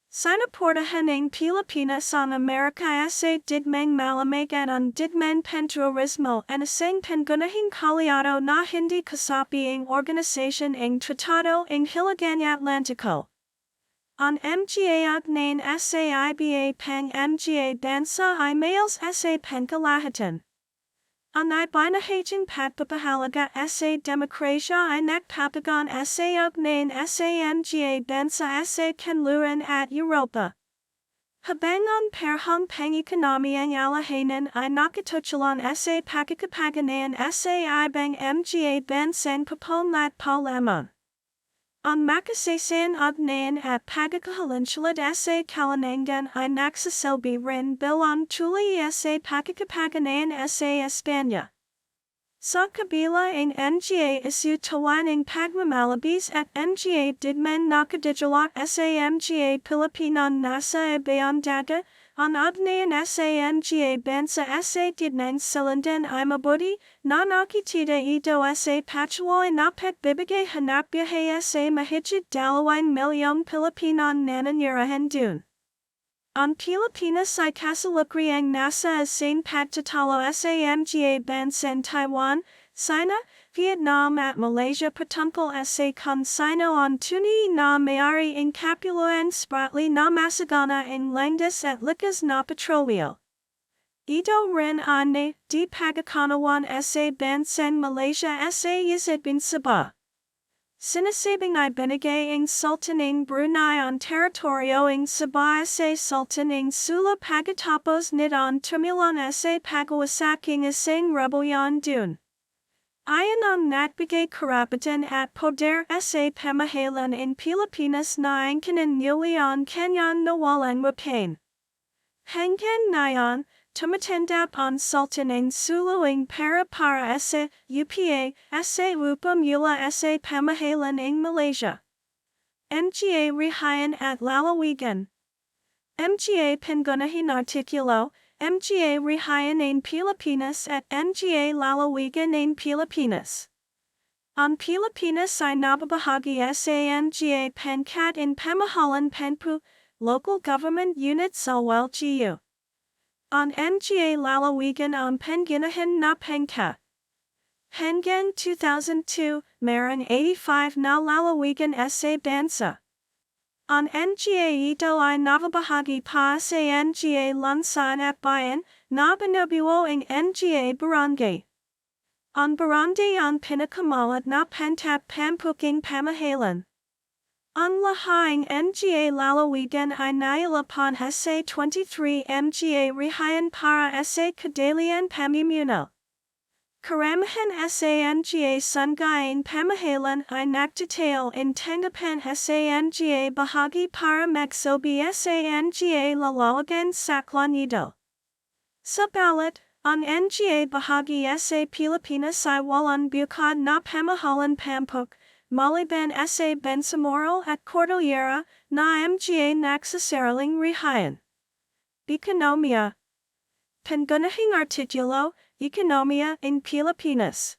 Sinaportahan ing Pilipinas ang Amerika sa digmang malamig at ang digmang panturismo at isang pangunahing kaliado na hindi kasapi ing organisasyon ing Tratado ing Hilagang Atlantiko. Ang Mga ugnayan sa iba pang Mga bansa ay mayals sa pangkalahatan. Ang ibinahaging pagpapahalaga sa demokrasya ay nagpapagon sa ugnayan sa Mga bansa sa kanluran at Europa. Habang ang perhang pangekonomiyang alahanan ay nakatutulong sa pagkakapaganayan sa ibang Mga bansang papaunlad pa lamang. Ang makasaysayang ugnayan at pagkakahalansyalad sa kalanangan ay nagsasilbi rin bilang tulay sa pagkakapaganayan sa Espanya. Sa kabila ing Nga isu tawan ing pagmamalabis at Nga digman nakadidulak sa Mga Pilipinong nasa ibayang dagat, ang ugnayan sa Nga bansa sa didnang silandan ay mabuti, na nakitita ito sa patuloy na pagbibigay hanapbiyahe sa mahigit 2 milyong Pilipinong nananirahan dun. Ang Pilipinas ay kasalukuyan nasa isang pagtatalo sa Mga bansang Taiwan, China, Vietnam at Malaysia patungkol sa kung sino ang tunay na may-ari ing kapuluan spratly na masagana ing langdas at likas na petrolyo. Ito rin ang di pagkakanawan sa bansang Malaysia sa Yazid bin Sabah. Sinasabing ay binigay ing Sultan ing Brunei ang teritoryo ing Sabah sa Sultan ing Sula pagkatapos nitong tumulong sa pagwasaking isang rebellion dun. Ayon ang nagbigay karapatan at poder sa pamahalaan in Pilipinas na angkin newly ang kanyang nawalang wapain. Hanggang ngayon, tumatandap ang Sultan ng Sulu ing para sa UPA sa upang mula sa pamahalaan ing Malaysia. Mga Rihayan at Lalawigan. Mga Pangunahin Artikulo, Mga Rihayan ng Pilipinas at Mga Lalawigan ng Pilipinas. Ang Pilipinas ay nababahagi sa Mga Pangkat in Pamahalaan Panpu, Local Government Unit sa LGU. Ang Mga Lalawigan ang pangunahin na pangkat. Hanggang 2002, mayroong 85 na lalawigan sa bansa. Ang Mga ito ay nababahagi pa sa Mga lungsod at bayan na binubuo ang Mga barangay. Ang barangay ang pinakamalat na pampuking pamahalaan. Ang lahing Mga lalawigan ay nailapan sa 23 Mga Rihayan para sa kadalian pamumuno. Karamihan sa Mga sanggaing pamahalaan ay nagtatayo in tanggapan sa Mga bahagi para magsilbi sa Mga lalawagan saklan nito. Subalit, ang Mga bahagi sa Pilipinas ay walang bukod na pamahalaan pampuk, maliban sa Bangsamoro at Cordillera na Mga nagsasariling rihayan. Ekonomiya. Pangunahing artikulo, Ekonomiya in Pilipinas.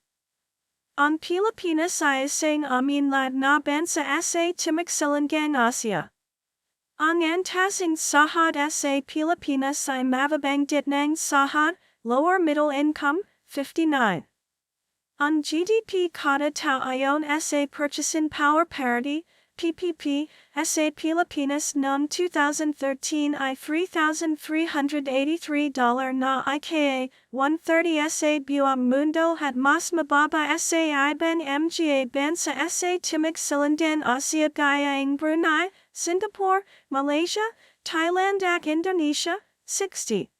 Ang Pilipinas ay isang umunlad na bansa sa Timog Silangang Asya. Ang antasing sahod sa Pilipinas ay mababanggit ng sahod, lower middle income, 59. Ang GDP kada tao ayon sa purchasing power parity, PPP, sa Pilipinas noong 2013 ay $3,383 na ika 130 sa buong mundo at mas mababa sa ibang Mga bansa sa Timog Silangang Asya gaya ng Brunei, Singapore, Malaysia, Thailand at Indonesia, 60.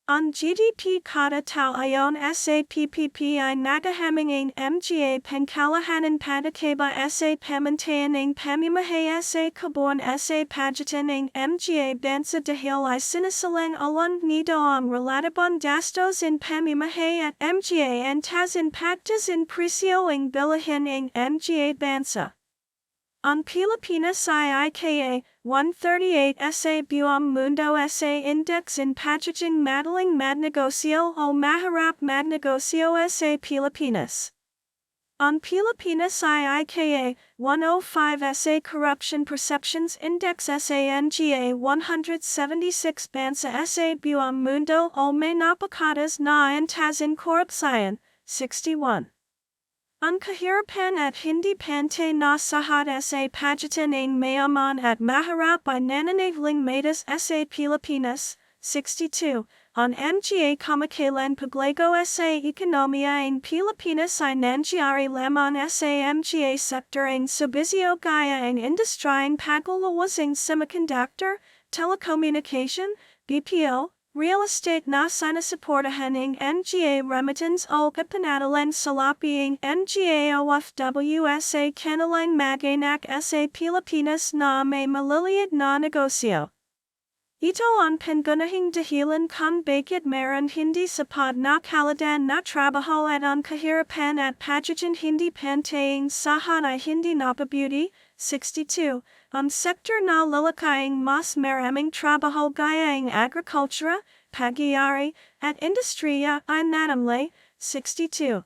Ang GDP kada tao ayon sa PPP ay nagahaming ng Mga pangkalahanan padakaba sa pamantayan ng pamumuhay sa kabuuan sa pagitan ng Mga bansa dahil ay sinasalang along nito ang relatable gastos in pamumuhay at Mga antas impactos in presyo ng bilihin ng Mga bansa. Ang Pilipinas ay ika 138 sa buong mundo sa index in pagiging madaling magnegosyo o maharap magnegosyo sa Pilipinas. Ang Pilipinas ay ika 105 sa Corruption Perceptions Index sa Mga 176 bansa sa buong mundo o may napakatas na antas in korupsyon, 61. Ang kahirapan at hindi pantay na sahod sa pagitan ng mayaman at maharap ay nananatiling mataas sa Pilipinas, 62. Ang Mga kamakailan paglago sa ekonomiya ng Pilipinas ay nangyari lamang sa Mga sektor ng serbisyo gaya ng industriyang paglulawasing semiconductor, telecommunication, BPO, real estate na sinasuportahan ng Mga remittance o kapanatalan salapi ng Mga OFW sa kanilang mag-anak sa Pilipinas na may maliliit na negosyo. Ito ang pangunahing dahilan kung bakit mayroon hindi sapat na kalidad na trabaho at ang kahirapan at pagiging hindi pantayang sahod ay hindi napabuti, 62. Ang sektor na lalakayang mas maraming trabaho gaya ng agrikultura, pag-aari, at industriya ay natamlay, 62.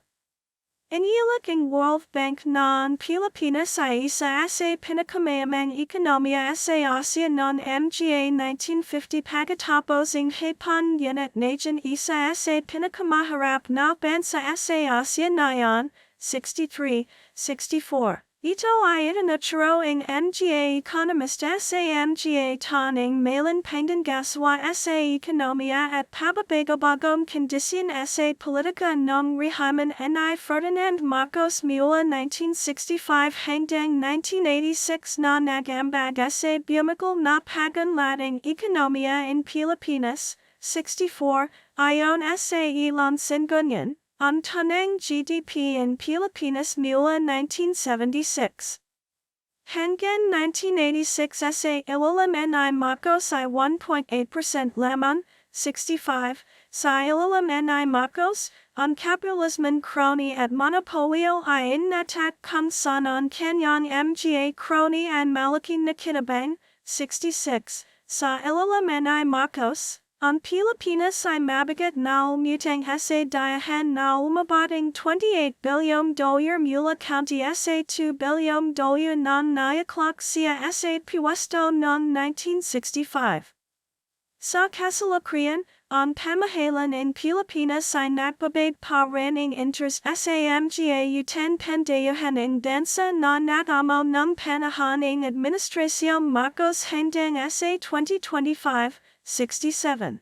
Iniulat ng World Bank na ang Pilipinas ay isa sa pinakamayamang ekonomiya sa Asya noong Mga 1950 pagkatapos ng Japan at naging isa sa pinakamaharap na bansa sa Asya ngayon, 63, 64. Ito ay itinuturo ng Mga ekonomista sa Mga taong maling pangangasiwa sa ekonomiya at pababagong kondisyon sa politika ng rehimen ni Ferdinand Marcos mula 1965 hanggang 1986 na nagambag sa bumigay na pagunlad ng ekonomiya ng Pilipinas, 64, ayon sa ilang sanggunan. Ang tanang GDP in Pilipinas mula 1976 hanggang 1986 sa ilalim ni Marcos ay 1.8% lamang, 65, sa ilalim ni makos, ang kapitalisman crony at monopolio ay inatak kung saan ang kanyang mga crony ang malaking nakinabang. 66. Sa ilalim ni makos, ang Pilipinas ay mabigat na umutang sa dayahan na umabating $28 billion mula county sa $2 billion ng naiaklak siya sa pwesto noong 1965. Sa kasalukuyan, ang pamahalaan ng Pilipinas ay nagbabad pa rin ng interest sa mga utan pandayahan ng bansa na natamo ng panahon ng Administrasyong Marcos hanggang sa 2025. 67.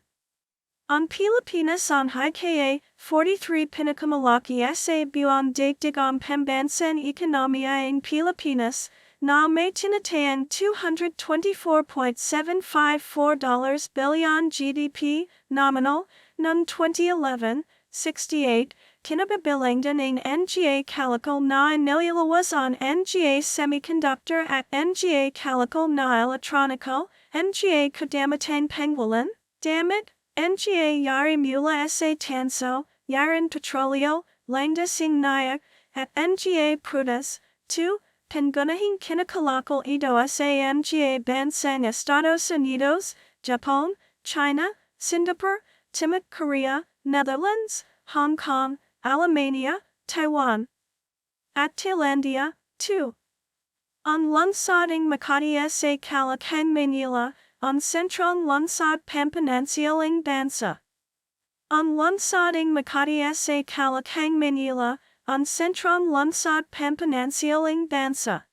Ang Pilipinas ang high 43 pinakamalaki sa buong daigdig ang pambansang ekonomiya ng Pilipinas, na may tinatayang $224.754 billion GDP, nominal, noong 2011, 68, kinabibilangdan ng NGA Calico na inilalawas ang NGA Semiconductor at NGA Calico na Elektroniko, NGA Kadamitan Pangwalan, Damit, NGA Yari Mula sa Tanso, Yaran Petroleo, Langdasing Nayak, at NGA Prudas, 2. Pangunahing kinakalakal ito sa mga bansang Estados Unidos, Japan, China, Singapore, Timor, Korea, Netherlands, Hong Kong, Alemania, Taiwan, at Thailandia. 2. Ang lungsoding Makati sa Kalakang Manila, ang sentrong lungsod pampanansialing bansa. Ang lungsoding Makati sa Kalakang Manila, ang sentrong lungsod pampanansialing bansa.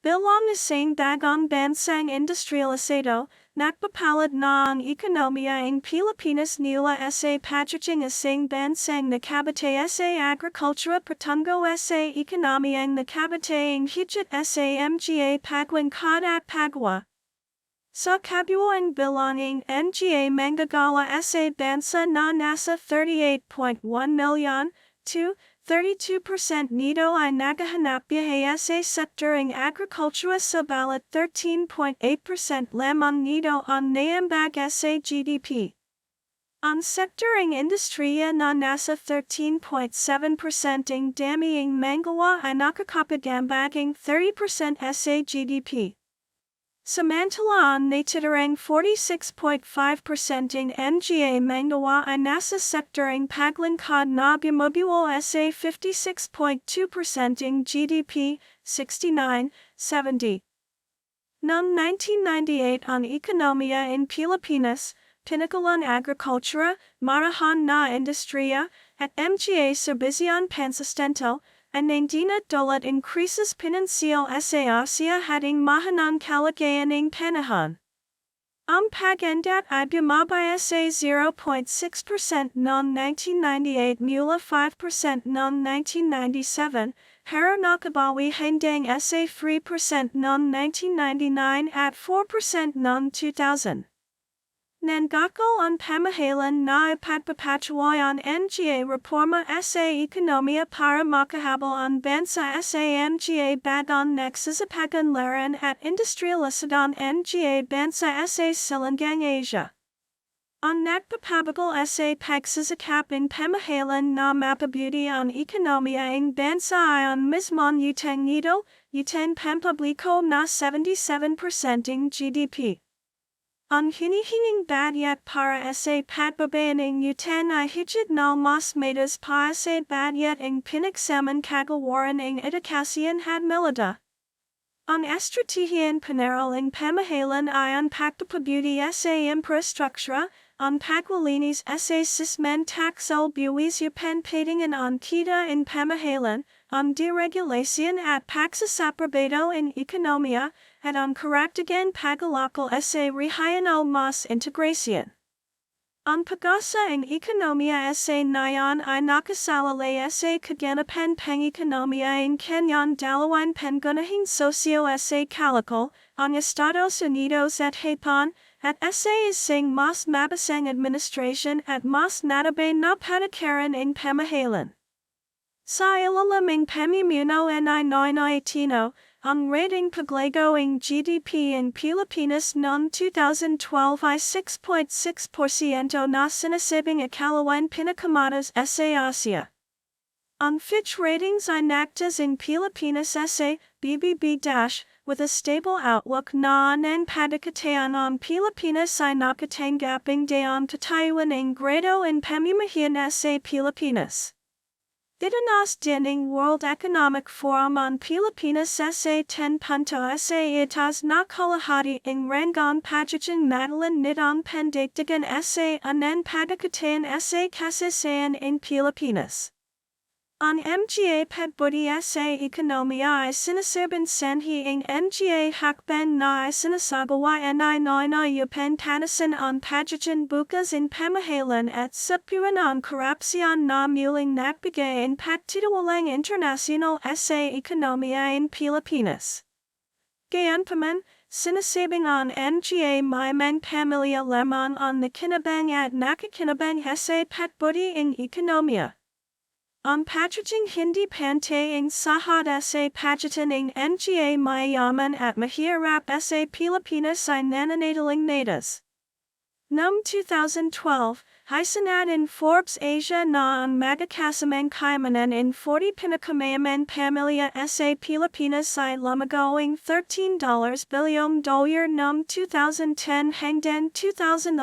Bilang isang dagang bansang industrialisado, nagpapalad na ang ekonomiya ng Pilipinas nila sa pagiging isang bansang nakabatay sa agrikultura patungo sa ekonomiyang nakabatay ng higit sa mga paglingkod at paggawa. Sa kabuuang bilang ng mga manggagawa sa bansa na nasa 38.1 million, 32% nito ay nagahanap biyahe sa sektoring agrikultura sabalit 13.8% lamang nito ang naiambag sa GDP. Ang sektoring industriya na nasa 13.7% ng daming manggawa ay nakakapagambaging 30% sa GDP. Samantala ang natitirang 46.5% ng mga manggawa ay nasa sektoring paglingkod na bumubuo sa 56.2% ng GDP, 69-70. Noong 1998 ang ekonomiya ng Pilipinas, pinakalang agrikultura, marahan na industriya, at mga serbisyon pansustento, ay nagdinadulot increases pinansyal sa Asia hating mahanang kalagayan ng panahon. Ang pag-andat ay bumaba sa 0.6% noong 1998 mula 5% noong 1997, pero nakabawi hanggang sa 3% noong 1999 at 4% noong 2000. Nanggagawa ang pamahalaan na ipagpapatuloy ang mga reforma sa ekonomiya para makahabol ang bansa sa mga bagong nagsasapaganlaran at industrialisadong mga bansa sa Silangang Asia. Ang nagpapabagal sa pagsasakap ng pamahalaan na mapabuti ang ekonomiya ng bansa ay ang mismong utang nito, utang pampubliko na 77% ng GDP. Ang hinihinging badyat para sa pagbaba ng utang ay higit na mas mataas pa sa badyat ng pinagsamang kagawaran ng edukasyon at milita. Ang estratehiyan panaraw ng pamahalaan ay ang pagpapabuti sa infrastruktura, ang paglilinis sa sistemang taksal buwis upang patingan ang kita ng pamahalaan, ang deregulation at pagsasaprobado ng ekonomiya, at ang karagdagang paglalakal sa rehayan o mas integrasyon. Ang pag-asa ng ekonomiya sa ngayon ay nakasalalay sa kaganapan pang-ekonomiya ng kanyang dalawang pangunahing sosyo sa Calico, ang Estados Unidos at Japan, at sa isang mas mabasang administrasyon at mas natabay na patakaran ng pamahalaan. Sa ilalim ng pamumuno ni Noynoy Aquino, Ang rating paglago ng GDP in Pilipinas noong 2012 ay 6.6% na sinasabing ikalawang pinakamataas sa Asia. Ang Fitch Ratings ay nagtas in Pilipinas sa BBB- with a stable outlook na ang padikatayan ang Pilipinas ay nakatanggaping daang katayuan ng grado in pamumuhuan sa Pilipinas. Itaas din ng World Economic Forum ang Pilipinas sa 10 punto sa itaas na kalahati ng rangang pagiging madaling nitong pandaigdigan sa anang padikatayan sa kasaysayan ng Pilipinas. Ang mga patbudi sa ekonomiya ay sinasabing sanhi ng mga hakbang na ay sinasagawa ay nainayupan tanasan ang pagiging bukas in pamahalaan at sapuan ang korupsyon na muling nagbigay ng pagtitiwalang internasyonal sa ekonomiya ng Pilipinas. Gayunpaman, sinasabing ang mga may mga pamilya lamang ang nakinabang at nakakinabang sa patbudi ng ekonomiya. Ang pagiging hindi pantay ang sahad sa pagitan ng mga mayayaman at mahirap sa Pilipinas ay nananatiling natas. Noong 2012, hisinad in Forbes Asia na ang magkakasamang kayamanan in 40 pinakamayamang pamilya sa Pilipinas ay lumagawing $13 bilyong noong 2010 hanggang 2011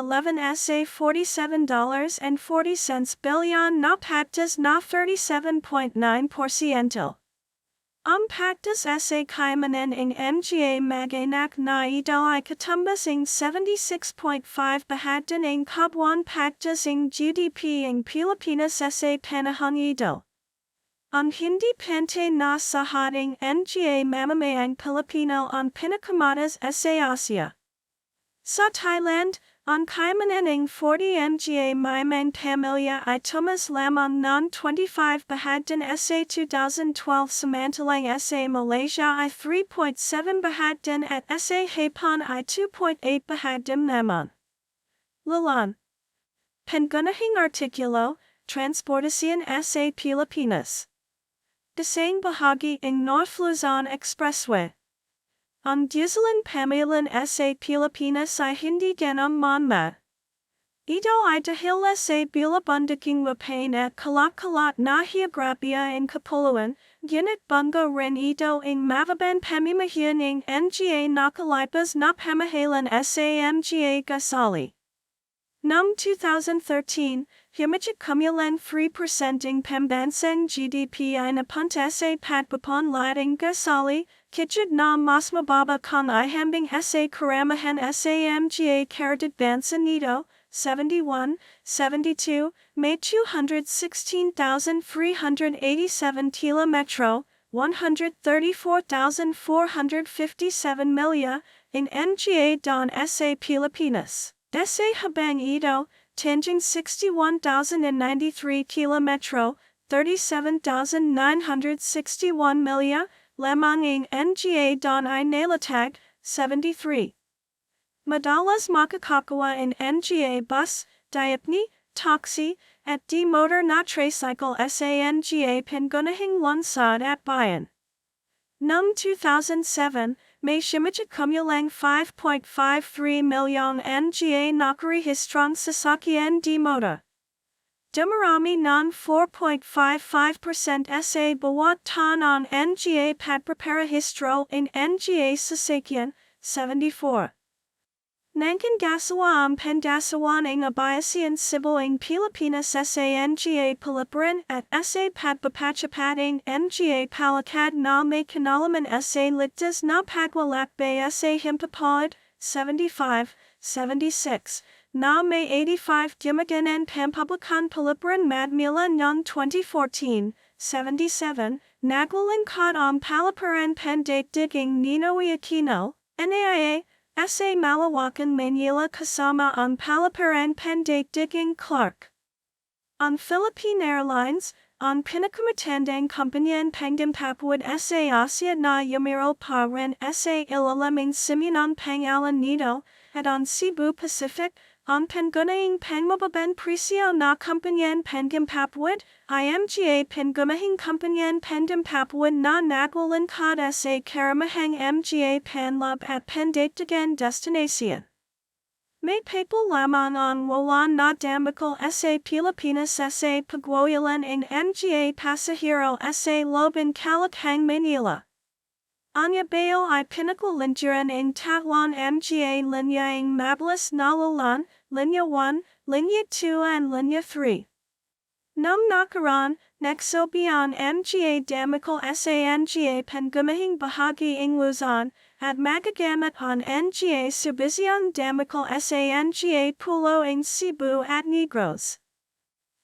sa $47.40 bilyon na pagtas na 37.9%. Ang pagtas sa kayamanan ng mga mag-anak na ito ay katumbas ng 76.5% ng kabuuan pagtas ng GDP ng Pilipinas sa panahong ito. Ang hindi pantay na sahad ng mga mamamayang Pilipino ang pinakamataas sa Asia. Sa Thailand, ang kayamanan ng 40 mga may pamilya ay tumas lamang ng 25% sa 2012 samantalang sa Malaysia ay 3.7% at sa Japan ay 2.8% lamang. Lalan. Pangunahing artikulo, transportasyon sa Pilipinas. Dasang bahagi ng North Luzon Expressway. Ang dieselan pamayalan sa Pilipinas ay hindi ganang manmat. Ito ay dahil sa bilabundaking lupain at kalat-kalat na geographiya ng kapuluan, ginit bunga rin ito ang mababang pamumuhuan ng mga nakalipas na pamahalaan sa mga gusali. Noong 2013, himigit kumulang 3% ng pambansang GDP ay napunta sa pagpapanlating gusali, kagad na mas mababa kung ihambing sa karamihan sa mga karagdagansa nito, 71, 72, may 216,387 kilometro, 134,457 milya, in mga don sa Pilipinas. Sa habang ito, tanging 61,093 kilometro, 37,961 milya, lamang ang mga don ay nalatag, 73. Madalas makakagawa ang mga bus, jeepney, taxi, at motor na tricycle sa mga pangunahing lungsod at bayan. Noong 2007, may himigit kumulang 5.53 milyong mga nakarehistrong sasakyan motor. Dumarami ng 4.55% sa bawat taon ang mga pagpaparehistro ng mga sasakyan, 74. Nangkin gasawa ang pandasawan ng abayasian sibil ng Pilipinas sa mga paliparan at sa pagpapachapat ng mga palakad na may kinalaman sa ligtas na pagwalakbay sa himpapawid, 75, 76, na may 85 dimaganan pampublikan paliparan madmila noong 2014, 77, naglalingkod ang paliparan pandaigdiging Ninoy Aquino, NAIA, sa Malawakan, Manila kasama ang paliparan pandaigdiging Clark. Ang Philippine Airlines, ang pinakamatandang kumpanyang pangdampapawid sa Asia na yumiro pa rin sa ilalim ng simunang pangalan nito, at ang Cebu Pacific, on pengunaing pengmababen presio na kumpanyan pengimpapwid, imga pengumahing kumpanyan pengimpapwid na nagwalan kod sa karamahang mga panlub at pendagdagan destination. May papal lamang ang walan na damikal sa Pilipinas sa pagwawalan ng mga pasahero sa loob ng Kalakhang Manila. Anya bayo ay pinakalinturan ng tatlong mga linya ng mabilis na lulan, Linya 1, Linya 2 and Linya 3. Nung nakaraan, nagsobi ang mga damikal sa mga pangumahing bahagi ng Luzon, at magagamit ang mga subisyong damikal sa mga pulo ng Cebu at Negros.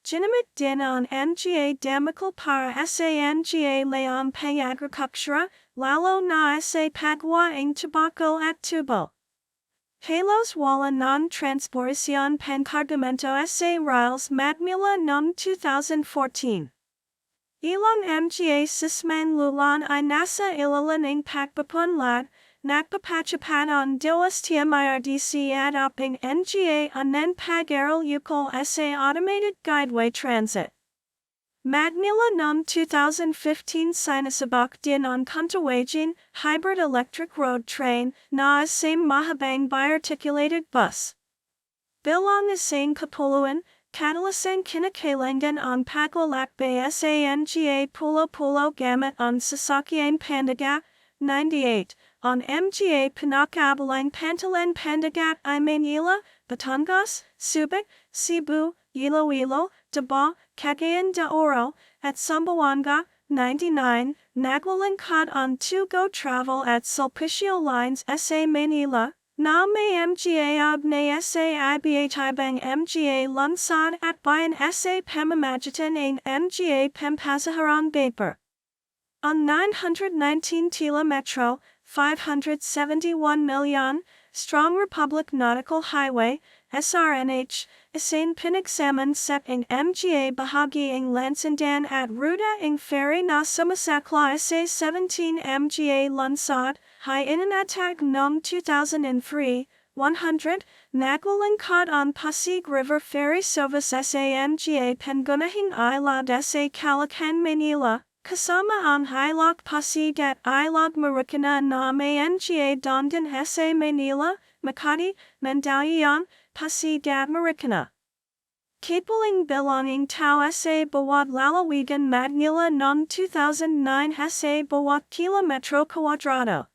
Ginamit din ang mga damikal para sa mga layang pang-agricultura, lalo na sa paggawa ng tobacco at tubo. Halos wala ng transportasyon pangkargamento sa rails magmula noong 2014. Ilang mga sismang lulan ay nasa ilalim ng pagpapunlad, nagpapachapat ang diwastia MIRDC at upang mga anen pag-aral ukol sa automated guideway transit. Magmula noong 2015 sinasabak din ang kuntawaging hybrid electric road train na isang mahabang bi-articulated bus. Bilang isang kapuluan, kadalasang kinakailangan ang paglalakbay sa mga pulo-pulo gamit ang sasakyang pandagat, 98, ang mga pinakabalang pantalan pandagat ay Manila, Batangas, Subic, Cebu, Iloilo, Davao, Cagayan de Oro, at Zamboanga, 99, naglalangkad ang to-go travel at Sulpicio lines sa Manila, na may mga abnay sa ibang mga lungsod at bayan sa pamamagitan ng mga pampasaharang vapor. Ang 919 Tila Metro, 571 million, Strong Republic Nautical Highway, SRNH, isang pinagsaman sa ng mga bahagi ng Lansandan at ruta ng ferry na sumasakla sa 17 mga lungsod, hay inanatag noong 2003, 100, naglalangkad ang Pasig River Ferry Service sa mga pangunahing ilog sa Calacan, Manila, kasama ang Ilog Pasig at Ilog Marikina na may mga dondan sa Manila, Makati, Mandaluyong, Pasig at Marikina. Kapaling bilanging tao sa bawat lalawigan Manila noong 2009 sa bawat kilometro kwadrado.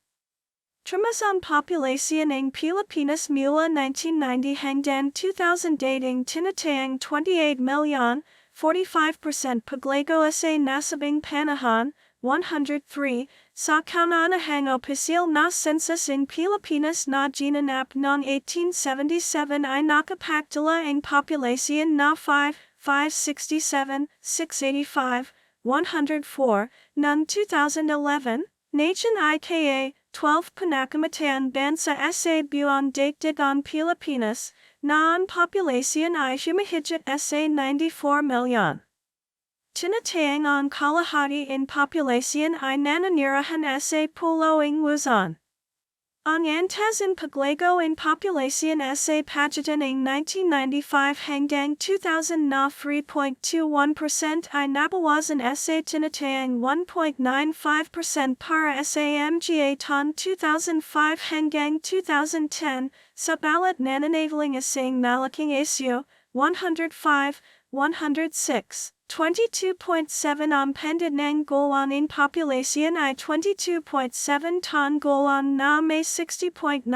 Tumas ang populasyon ng Pilipinas mula 1990 hanggang 2008 ang tinatayang 28 million, 45% paglago sa nasabing panahon, 103, sa kaunanahang opisyal na census ng Pilipinas na ginanap noong 1877 ay nakapagdala ang populasyon na 567, 685, 104, noong 2011, Nation IKA, 12 panakamatayang bansa sa buong daigdigang Pilipinas, na ang populasyon ay humihigit sa 94 million. Tinatayang ang kalahati ng populasyon ay nananirahan sa pulo ng Luzon. Ang antas ng paglago ng populasyon sa pagitan ng 1995 hanggang 2000 na 3.21% ay nabawasan sa tinatayang 1.95% para sa mga taon 2005 hanggang 2010, sa bawat nananatiling isang malaking isyu, 105, 106. 22.7 ang pendant ng golan ng populasyon ay 22.7 ton golan na may 60.9%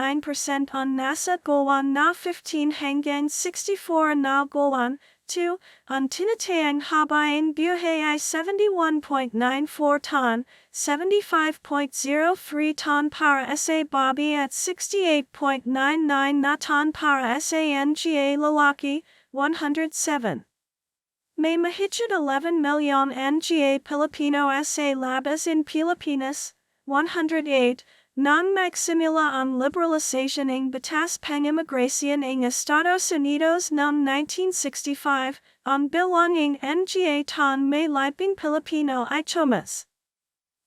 ang nasa golan na 15 hanggang 64 na golan. 2. Ang tinatayang habaing buhay ay 71.94 ton, 75.03 ton para sa babae at 68.99 na ton para sa mga lalaki, 107. May mahigit 11 milyon mga Pilipino sa labas in Pilipinas, 108, nang magsimula ang liberalisasyon ng batas pang-imigrasyon ng Estados Unidos noong 1965, ang bilang ng mga taong may libing Pilipino ay tumas.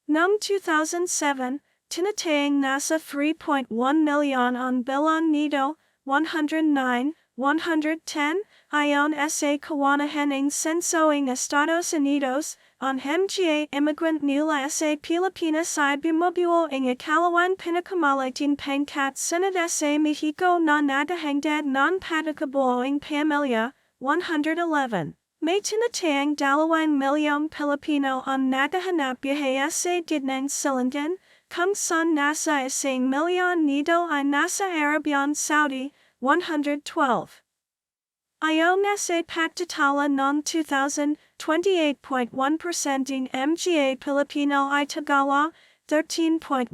Noong 2007, tinatayang nasa 3.1 milyon ang bilang nito, 109, 110, Ion sa kawanahan ng sensoing Estados Unidos, ang mga immigrant nila sa Pilipinas ay bumubuo ng ikalawan pinakamaliting pangkat sunod sa Mexico na nagahangad ng patakabuoing pamilya, 111. May tinatayang 2 milyong Pilipino ang naghahanap buhay sa gitnang silangan, kung saan nasa 1 milyon nito ay nasa Arabian Saudi, 112. Ayon sa pagtatala noong 2000, 28.1% ng mga Pilipino ay Tagalog, 13.1%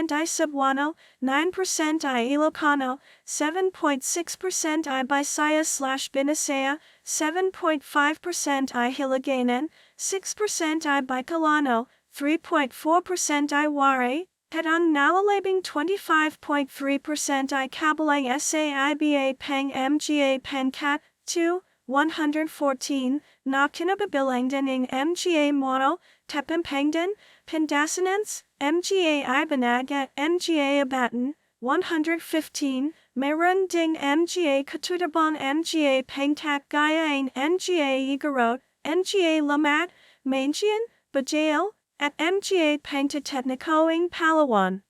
ay Cebuano, 9% ay Ilocano, 7.6% ay Bisaya/Binasaya, 7.5% ay Hiligaynon, 6% ay Bicolano, 3.4% ay Waray, at ang nalalabing 25.3% ay kabilang sa iba pang mga pangkat, 2, 114, na kinabibilang din ng mga Moro, Tepampangdan, Pandasanense, mga Ibanag at mga Abatan, 115, mayroon ding mga katutubong mga pangkat gaya ng mga Igorot, mga Lamat, Mangian, Bajal, at mga pangtatetnikoing Palawan.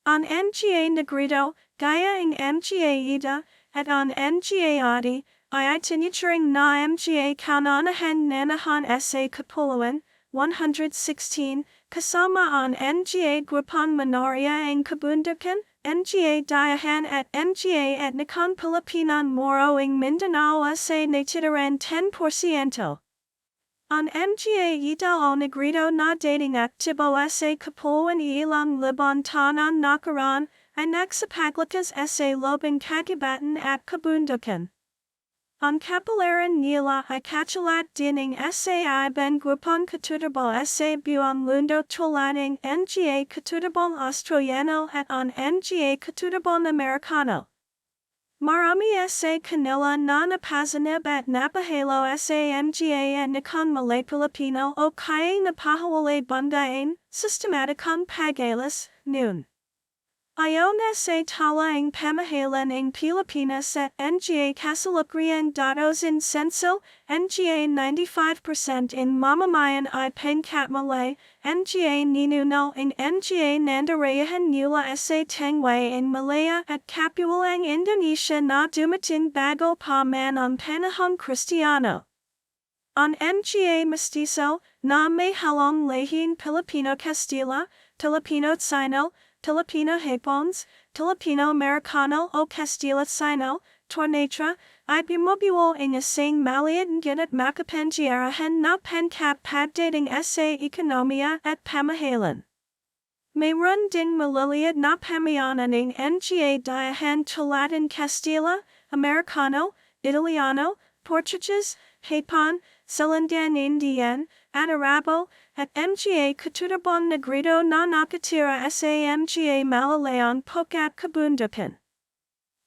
Ang mga Negrito, gaya ng mga Ida, at ang mga Adi, ay tinuturing na mga kaunanahan nanahan sa Kapuluan, 116, kasama ang mga grupong minorya ng kabundukan, mga dayahan at mga etnikong Pilipinong Moro ng Mindanao sa natitiraang 10%. Ang mga Ida o Negrito na dating aktibo sa Kapuluan ilang libon taon nakaraan ay nagsapaglakas sa lobang kagubatan at kabundukan. Ang kapalaran nila ay katulad din ng sa ibang grupong katutubong sa buong mundo tulad ng mga katutubong Australiano at ang mga katutubong Amerikano. Marami sa kanila na napasanib at napahalo sa mga etnikong Malay Pilipino o kaya napahawalay banggain, sistematikong pag-alis, noon. Ayon sa tala ng pamahalaan ng Pilipinas at mga kasalukuyan datos in censo, mga 95% in mamamayan ay pangkat Malay, mga ninuno ng mga nandarayahan nila sa Tangway in Malaya at Kapulang Indonesia na dumating bago pa man ang panahong Kristiyano. Ang mga mestizo na may halong lehing Filipino-Kastila, Filipino-Tsino, Filipino-Hapons, Filipino-Americano o Castila-Sino, Tornatra, ay bumubuo ng isang maliit at makapangyarihan na pangkat pagdating sa ekonomiya at pamahalaan. Mayroon ding maliliit na pamayanan ng mga dayahan tulad ng Castila, Americano, Italiano, Portuguese, Hapon, Silangan Indian, at Arabo, at mga katutubong Negrito na nakatira sa mga Malalayang Pokat Kabundukan.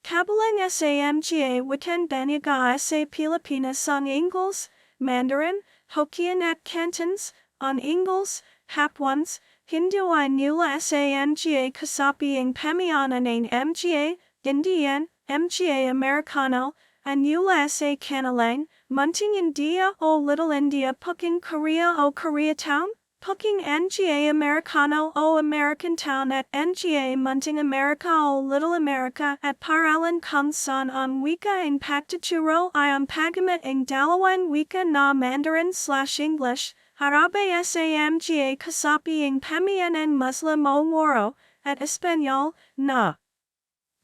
Kabilang sa mga wikan banyaga sa Pilipinas ang Ingles, Mandarin, Hokkien at Cantons, ang Ingles, Hapwans, Hindu ay nula sa mga kasapi ang pamayanan ng mga Indian, mga Americano, ang nula sa Kanilang, Munting India o Little India Puking Korea o Koreatown, Puking mga Americano o American Town at mga Munting America o Little America at paralan kung saan ang wika ang pagtuturo ay ang paggamit ng dalawang wika na Mandarin/English, harabe sa mga kasapi ang pamayanan Muslim o Moro, at Espanyol, na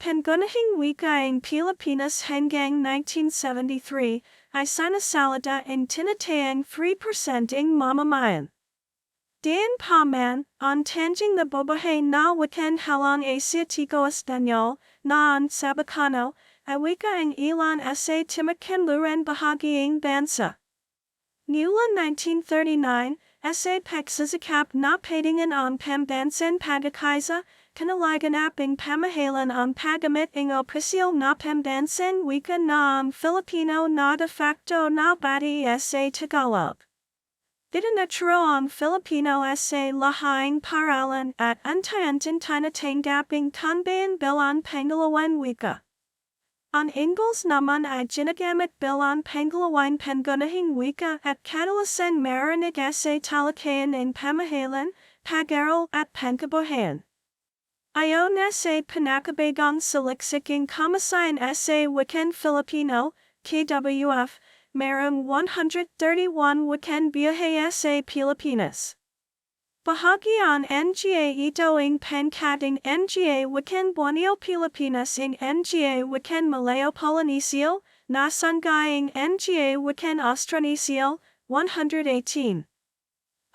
pangunahing wika ang Pilipinas hanggang 1973, ay sinasalita ang tinatayang 3% ng mamamayan. Diyan pa man, ang tanging nabubuhay na wikan halang Asiatiko-Espanyol, na ang Sabacano, ay wika ang ilan sa timakanluran bahagiing bansa. Nula 1939, sa pagsasakap na patingan ang pambansan pagkakaisa, kanalaganap ang pamahalaan ang paggamit ng opisyal na pambansang wika na ang Filipino na de facto na bati sa Tagalog. Itinuturo ang Filipino sa lahing paralan at unti-unti tinatanggap ang tunbayan bilang pangalawang wika. Ang Ingles naman ay ginagamit bilang pangalawang pangunahing wika at kadalasan marinig sa talakayan ng pamahalaan, pag-aaral at pangkabuhayan. Ayon sa pinakabagang saliksikang kamasayan sa wikang Filipino, KWF, mayroong 131 wikang biyahe sa Pilipinas. Bahagi ang NGA ito ang pangkatang NGA wikang Borneo Pilipinas ang NGA wikang Malayo Polynesio, nasanggay ang NGA wikang Austronesio, 118.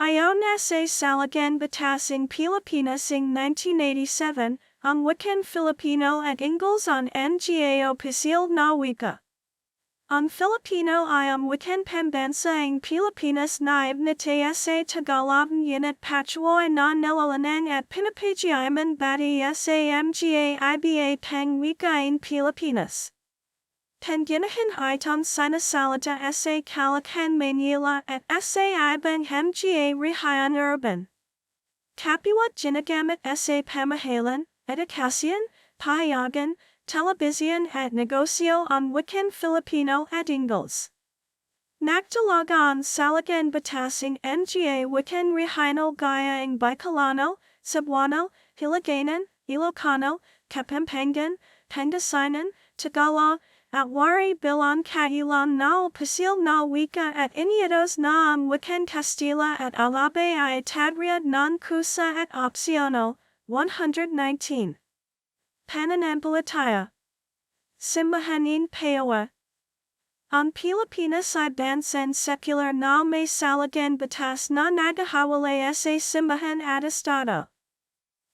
Ayon sa Salagang Batas ng Pilipinas ng 1987, ang wikang Filipino at Ingles ang NGA opisyal na wika. Ang Filipino ay ang wikang pambansa ng Pilipinas na ibinataya sa Tagalog at patuloy na nilalanang at pinapagyaman batay sa mga iba pang wika ng Pilipinas. Panginahan itong sinasalita sa Caloocan, Manila at sa ibang mga rehiyon urban. Kapwa ginagamit sa pamahalaan, edukasyon, pahayagan, telebisyon at negosyo ang wikang Filipino at Ingles. Nagdalaga ang Salagang Batas ng mga wikang regional gaya ang Bicolano, Cebuano, Hiligaynon, Ilocano, Kapampangan, Pangasinan, Tagalog, at wari bilang kailan na opisyal na wika at iniutos na ang wikang Kastila at Alabay ay tadriad ng kusa at opsyonal, 119. Pananampalataya. Simbahanin Payawa. Ang Pilipinas ay bansang secular na may Salagang Batas na nagahawalay sa simbahan at estado.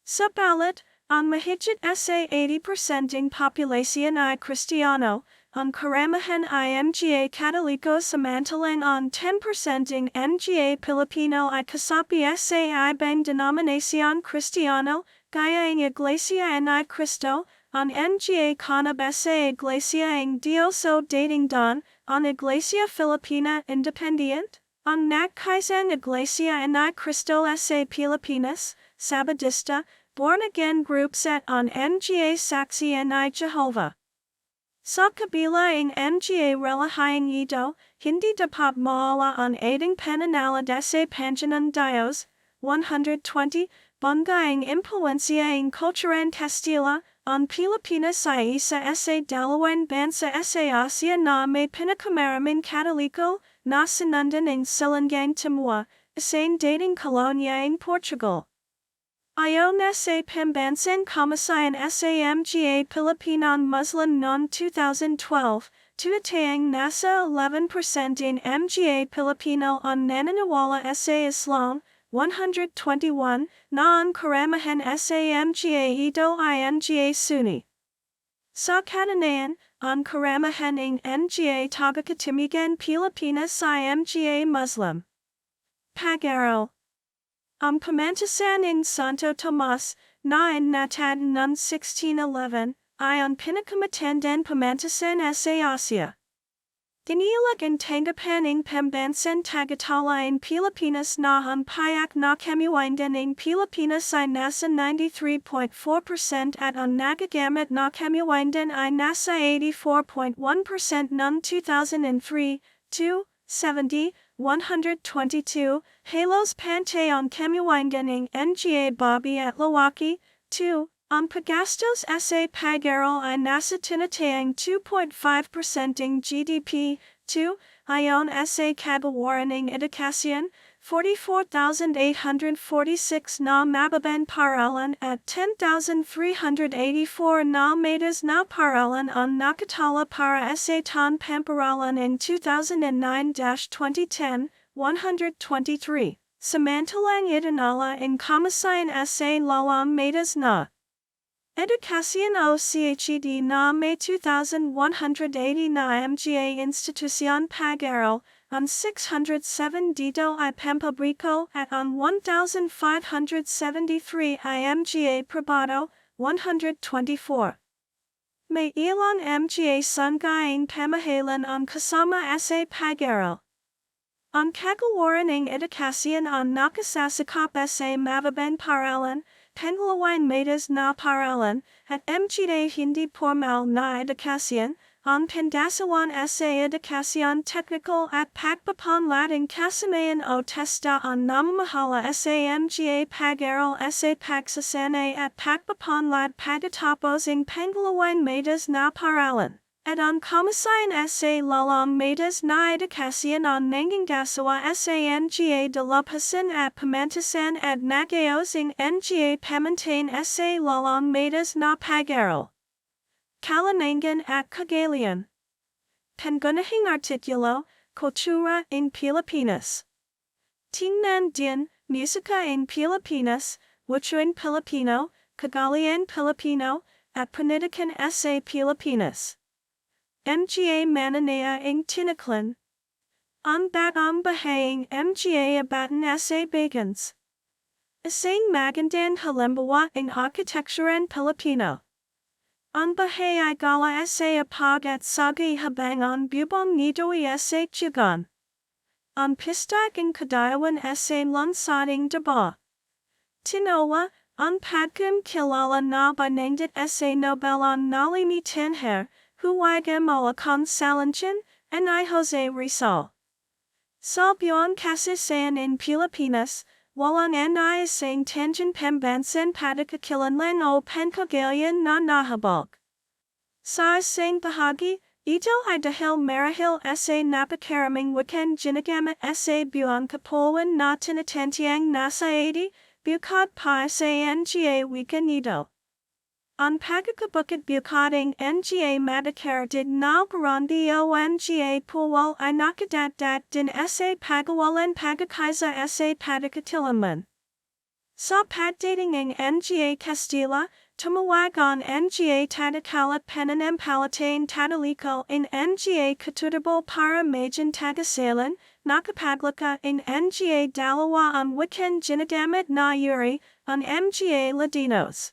Subalit, ang mahigit sa 80% ng populasyon ay Kristiyano, ang karamihan ay mga Katoliko samantalang ang 10% ng mga Pilipino ay kasapi sa ibang denominasyon Kristiyano, gaya ang Iglesia ni Cristo, ang mga kanab sa Iglesia ng Diyos o Datingdon, ang Iglesia Filipina Independent, ang nagkaisang Iglesia ni Cristo sa Pilipinas, Sabadista, born-again groups at ang mga Saksi ni Jehovah. Sa kabila ng mga relihiyong ito, hindi dapat mawala ang ating pananalig sa Panginoon Diyos, 120, banggaing impluensya ng kulturang Kastila, ang Pilipinas ay isa sa dalawang bansa sa Asia na may pinakamaraming Katoliko, na sinundan ng Silangang Timor, isang dating kolonya ng Portugal. Ayon sa pambansang kamasayan sa mga Pilipinong Muslim noong 2012, tuwatayang nasa 11% ng mga Pilipino ang naniniwala sa Islam, 121, na ang karamihan sa mga ito ay mga Sunni. Sa katanayan, ang karamihan ng mga taga-Katimugan Pilipinas ay mga Muslim. Pag-aaral. Ang pamantasan ng Santo Tomas, na inatad noong 1611, ay ang pinakamatandang pamantasan sa Asia. Tinilag ang tanggapan ng pambansang tagatala ng Pilipinas na ang payak na kamiwindan ng Pilipinas ay nasa 93.4% at ang nagagamit na kamiwindan ay nasa 84.1% noong 2003, 270, 122, halos pantay ang kamiwindan ng mga babi at lalaki, 2, ang paggastos sa pag-aaral ay nasa tinatayang 2.5% ng GDP, 2, ayon sa kabawaran ng edukasyon, 44,846 na mababang paralan at 10,384 na mataas na paralan ang nakatala para sa taon pamparalan ng 2009-2010, 123. Samantalang itinala ang kamasayan sa lawang mataas na edukasyon o CHED na may 2,180 na mga institusyon pag-aaral, ang 607 dito ay pampabriko at ang 1,573 ay mga pribado, 124. May ilang mga sanggayang pamahalaan ang kasama sa pag-aaral. Ang kagawaran ng edukasyon ang nakasasakop sa mababang paralan, pangalawang metas na paralan, at mga hindi formal na edukasyon, ang pandasawan sa edukasyon teknikal at pagpapanlatang kasamayan o testa ang namamahala sa mga pag-aral sa pagsasanay at pagpapanlat pagkatapos ang pangalawang metas na paralan. At ang kamasayan sa lalong metas na edukasyon ang nanggagawa sa mga dalapasan at pamantasan at nagayos ang mga pamantain sa lalong metas na pag-aral. Kalinangan at kagalian. Pangunahing artikulo, kultura in Pilipinas. Tingnan din, musika in Pilipinas, wikang Pilipino, kagalian Pilipino, at pendidikan sa Pilipinas. Mga mananaya ang tinaklan. Ang batang bahayang mga abatan sa bagans. Isang magandang halimbawa ang arkitekturan Pilipino. Ang bahay ay gala sa apag at sagi habang ang bubong nidoy sa tugon. Ang pistak ang kadayawan sa lansading daba. Tinola, ang pagkum kilala na banangdit sa Nobel ang nalimitan her, huwagam o akong salanchen, and I Jose Rizal. Sa buong kasaysayan in Pilipinas, walang isang tangent pambansan patakakilanlan o pankagayan na nahabog. Sa isang bahagi, ito ay dahil marahil sa napakaraming wikan ginagamit sa buong kapulan na tinatantiyang nasa 80, bukod pa sa mga wikan ito. Ang pagkakabukid bukading mga madakaratid na garandi o mga puwal ay nakadadat din sa pagawalan pagkakaisa sa pagkakatilaman. Sa pagdating ng mga Kastila, tumawag ang mga tatakalat pananampalatayang Katoliko ang mga katutubol para maging tagasalan, nakapaglaka ang mga dalawa ang wikan ginagamit na yuri, ang mga Ladinos.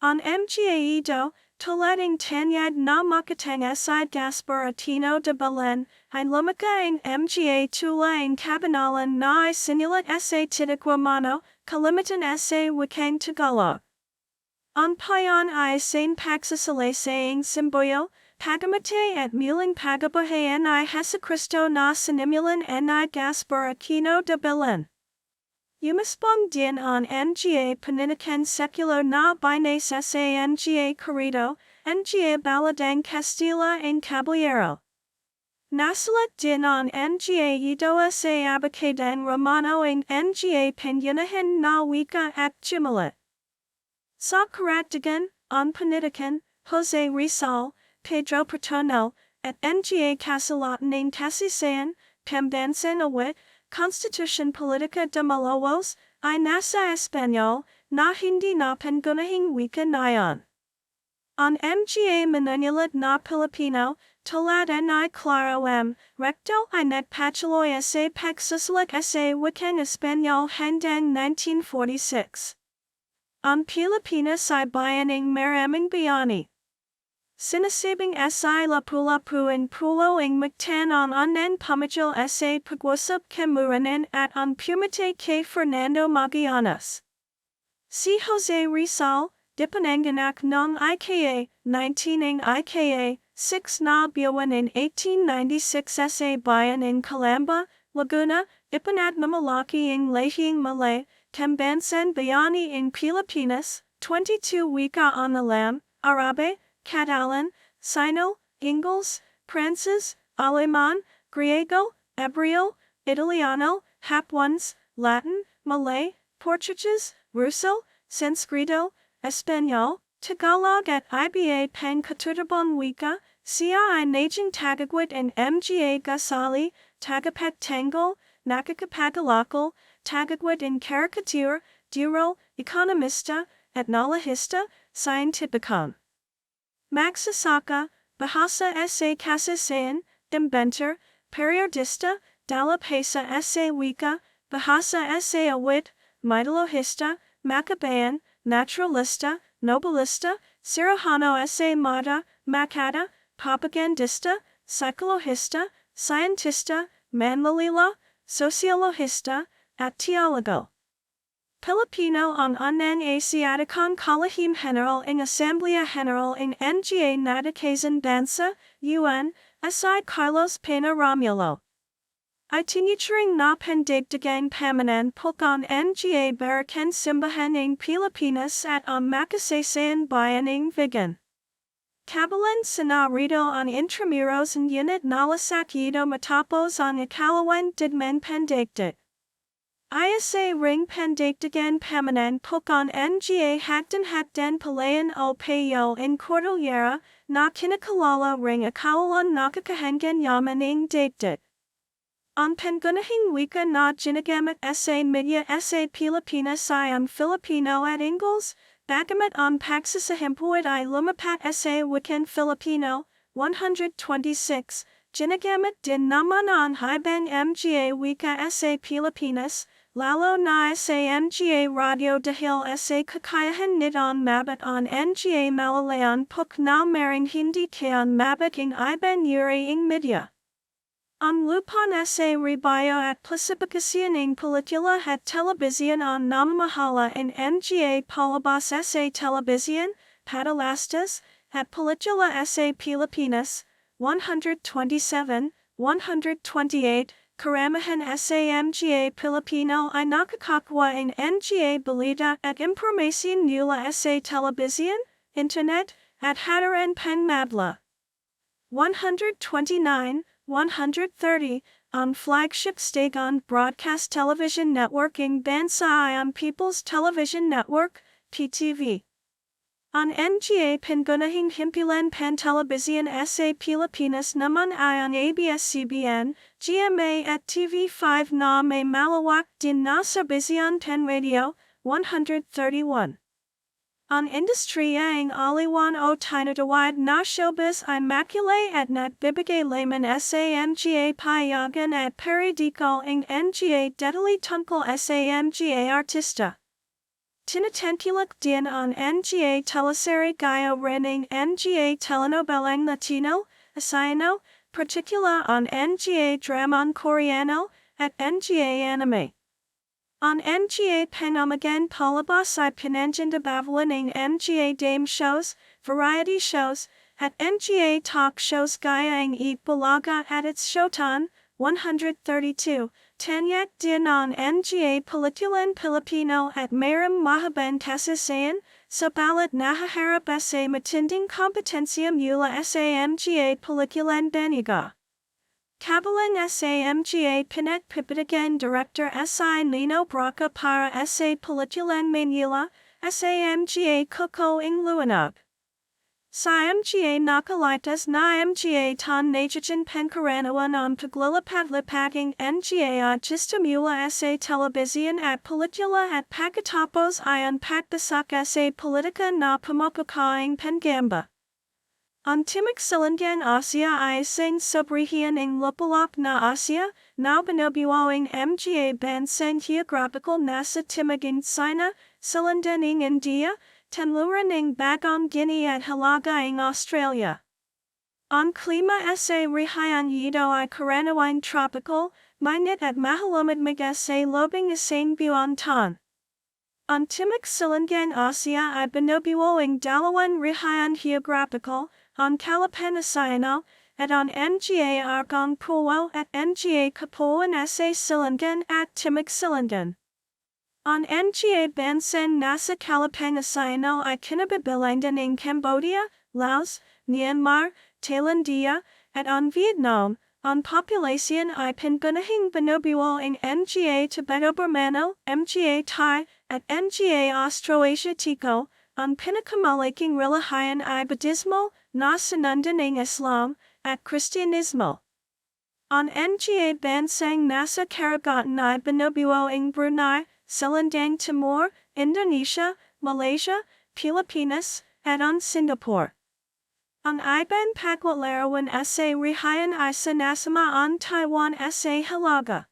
Ang mga ito, tulad ng tanyag na makatanga sa Gasparitino de Belen, ay lumaka ang mga tula ang kabanalan na ay sinulat sa titik Romano, kalimitan sa wikang Tagalog. Ang payon ay isang pagsasalaysayang simboyo, pagamatay at muling pagabuhayan ay Jesucristo na sinimulan ay Gasparitino de Belen. Umispong din ang mga paninikan sekular na bines sa mga corrido, mga baladang Castilla and Caballero. Nasulat din ang mga ito sa abakadan Romano ang mga pangyunahan na wika at jumalit. Sa karagdagan, ang panitikan, Jose Rizal, Pedro Paterno, at mga kasulatan ng kasaysayan, pambansan awit, Constitution Politica de Malolos, ay nasa Espanyol, na hindi na pangunahing wika nayon. Ang mga manunulat na Pilipino, tulad ay Claro M. Recto ay nagpatuloy sa pagsusulat sa wikang Espanyol hanggang 1946. Ang Pilipinas ay bayan ng maraming bayani. Sinasabing sa lapu-lapu ang pulo ang magtan ang unan pamajal sa pag-usap kamuranan at ang pumite kay Fernando Magallanes. Si Jose Rizal, dipananganak ng IKA, 19 ng IKA, 6 na buwan in 1896 sa bayan in Calamba, Laguna, ipanat na malaki ang lahing Malay, tambansan bayani in Pilipinas, 22 wika ang alam, Arabe, Catalan, Sino, Ingles, Frances, Aleman, Griego, Hebreo, Italiano, Hapuans, Latin, Malay, Portuguese, Russo, Sanskrito, Espanol, Tagalog at iba pang-katutubong wika, siya ay naging tagagwit ng mga Gasali, tagapagtanggol, nakakapagalakol, tagagwit ng caricature, duro, ekonomista, etnolohista, scientificon. Magsasaka, bahasa sa kasaysayan, inventor, periodista, dalapasa sa wika, bahasa sa awit, mytologista, Macabayan, naturalista, novelista, cirujano sa mata, makata, propagandista, psychologista, scientista, manlalila, sociologista, at teologo. Pilipino ang unang Asiaticong Kalahim General ng Asamblea General ng Nga Nadikasan Bansa, UN, aside Carlos Pena Romulo. Itinuturing na pandigdigang pamanan pukon Nga Barakan Simbahan ng Pilipinas at ang makasaysayan bayan ng Vigan. Kabalan senarito ang intramuros ng unit nalasakido matapos ang ikalawang digmaan pandigdig. Isa ring pandigdigan pamanan pukon Nga hakdan palayan o payo in Cordillera na kinakalala ring akawalan nakakahangan yaman ng digdig. Ang pangunahing wika na ginagamit sa media sa Pilipinas ay ang Filipino at Ingles, bagamat ang pagsasahimpuan ay lumapat sa wikang Filipino, 126, ginagamit din naman ang ibang mga wika sa Pilipinas, lalo na sa mga radio dahil sa kakayahan nitong mabat ang mga malalayan puk na maring hindi kayang mabat ang ibang uri ng media. Ang lupon sa rebayo at klasifikasyon ng pelikula at telebisyon ang namamahala ng mga palabas sa telebisyon, padalastas, at pelikula sa Pilipinas, 127, 128, karamihan sa mga Pilipino ay nakakakwa ng mga balita at impormasyon mula sa telebisyon, internet, at hataran pangmadla. 129, 130, ang flagship station broadcast television network ng bansa ay ang People's Television Network, PTV. Ang mga pangunahing himpilan pantelebisyon sa Pilipinas naman ay ang ABS-CBN, GMA at TV5 na may malawak din na serbisyon panradio, 131. Ang industriya ng aliwan o tinatawag na showbiz ay makulay at nagbibigay layman sa mga payagan at periodiko ng mga detalye tungkol sa mga artista. Tinatangkilik din ang mga teleserye gaya rin ng mga telenovelang Latino, Asayano, partikular ang mga dramang Koreano, at mga anime. Ang mga panamagan palabas ay pinangindabawan ng mga game shows, variety shows, at mga talk shows gaya ng Eat Bulaga at It's Showtime, 132, tanyak din ang mga pelikulang Pilipino at mayroong mahabang kasaysayan, sabalit nahaharap sa matinding kompetensya mula sa mga pelikulang baniga. Kabalang sa mga pinagpipitigang director si Nino Braca para sa pelikulang Manila, sa mga Coco ng Luanag. Sa mga nakalitas na mga tan najajan pangkaranawan ang paglalapat-lapat ng mga artista mula sa telebisyon at pelikula at pagkatapos ay ang pagbasaka sa politika na pumapakaing pangamba. Ang Timog Silangan Asia ay isang subrehiyon ng lupalop na Asia, na binubuo ng mga bansang geographical nasa Timoging China, Silangan ng India, Tanluran ng Bagong Guinea at Hilaga ng Australia. Ang klima sa rehiyon ito ay karaniwang tropical, mainit at mahalumad sa lobing isang buwan taon. Ang Timog Silangan Asia ay binubuo ng dalawang rehiyon geographical, ang Kalapanasayano, at ang Nga Argong Puwo at Nga Kapuan sa Silangan at Timog Silangan. Ang Nga bansang nasa Kalapanasayano ay kinabibilangan ng Cambodia, Laos, Myanmar, Thailandia, at ang Vietnam. Ang populasyon ay pangunahing binubuo ng Nga Tibeto-Burmano, Mga Thai, at Nga Austroasiatico. Ang pinakamalaking relihiyon ay Budismo, na sinundan ng Islam, at Kristyanismo. Ang Nga bansang nasa karagatan ay binubuo ng Brunei, Silandang Timor, Indonesia, Malaysia, Pilipinas, at ang Singapore. Ang ibang paglalarawan sa rehiyon ay sinasama ang Taiwan sa Hilaga.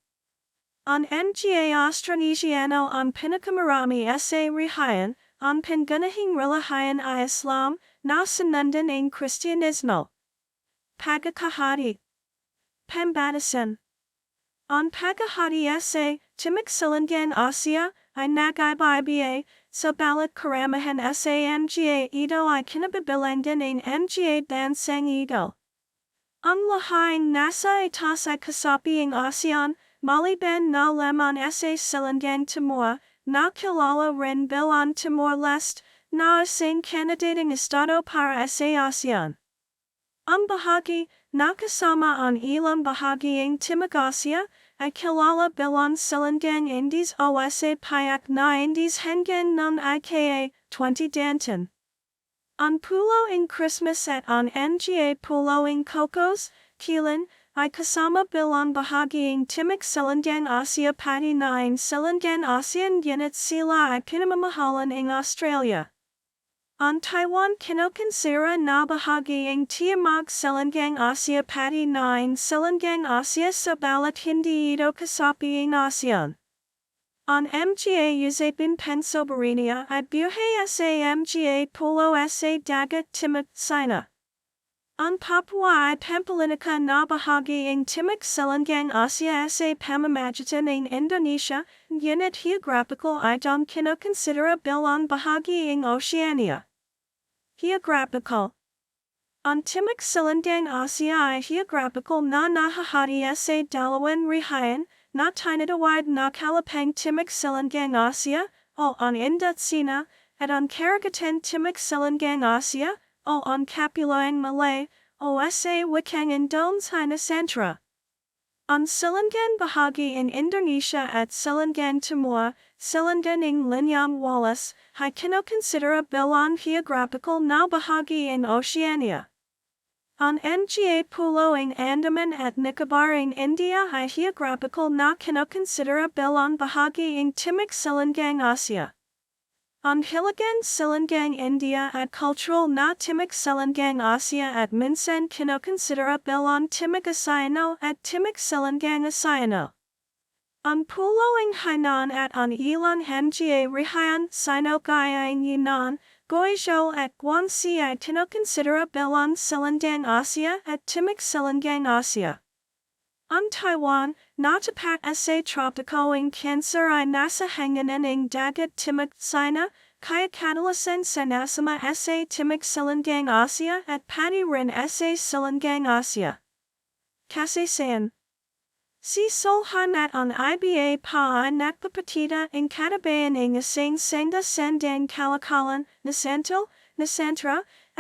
Ang Nga Austronesiano ang pinakamarami sa rehiyon. Ang pangunahing relihiyon ay Islam, na sinundan ng Kristyanismo. Pagkakahati. Pambatasan. On pagahati sa, Timok Silangang Asia, I nag-iba sa balat karamahan sa mga ito ay kinabibilangan ng mga bansang ito. Ang lahing nasa itaas ay kasapiang ASEAN, maliban na lamang sa Silangang Timor, na kilala rin bilang Timor-Leste, na isang kandidateng estado para sa ASEAN. Ang bahagi na kasama ang ilang bahagiang Timog Asia ay kilala bilang Silangang Indies o sa payak na Indies hanggang ng ika 20 danton. Ang pulo in Christmas at ang mga pulo in Cocos, Kilan, ay kasama bilang bahagiang Timog Silangang Asia pati na ang Silangang ASEAN ngunit sila ay pinamamahalan ng Australia. Ang Taiwan kinokonsera na bahagiang Timog Silangang Asia pati na ang Silangang Asia sa balat hindi ito kasapiang ASEAN. Ang mga usapin Pennsylvania at buhay sa mga pulo sa dagat Timog China. Ang Papua ay pampalinika na bahagiang Timog Silangang Asia sa pamamagitan ng Indonesia, ngunit geographical ay don't kinokonsidera bilang bahagiang Oceania. Geographical. Ang Timog Silangang Asia ay geographical na nahahati sa dalawang rehiyon, na tinatawag na kalapang Timog Silangang Asia, o ang Indochina, at ang karagatan Timog Silangang Asia, o ang Kapuluang Malay, o sa wikang Indochina Centra. Ang Silangang bahagi in Indonesia at Silangang Timor, Silangang ng Linyang Wallace, ay kinokonsidera bilang geographical na bahagi in Oceania. Ang mga pulo ng Andaman at Nicobar ng India ay geographical na kinokonsidera bilang bahagi ng Timog Silangang Asia. Ang Hilagang Silangang India at cultural na Timog Silangang Asia at minsan kinokonsidera bilang Timog Asiano at Timog Silangang Asiano. Ang pulo ng Hainan at ang ilang mga rehiyon Sino gaya ng Yunnan, Guizhou at Guangxi ay kinokonsidera bilang Silangang Asia at Timog Silangang Asia. Ang Taiwan, na tapat sa tropiko ng Cancer ay nasa hanganan ng dagat Timog China, kaya kadalasan sa nasama sa Timog Silangang Asia at pati rin sa Silangang Asia. Kasaysayan. Si Solhan at ang iba pa ay nagpapakita ng katabayan ng isang senda sandang kalakalan, nasentra,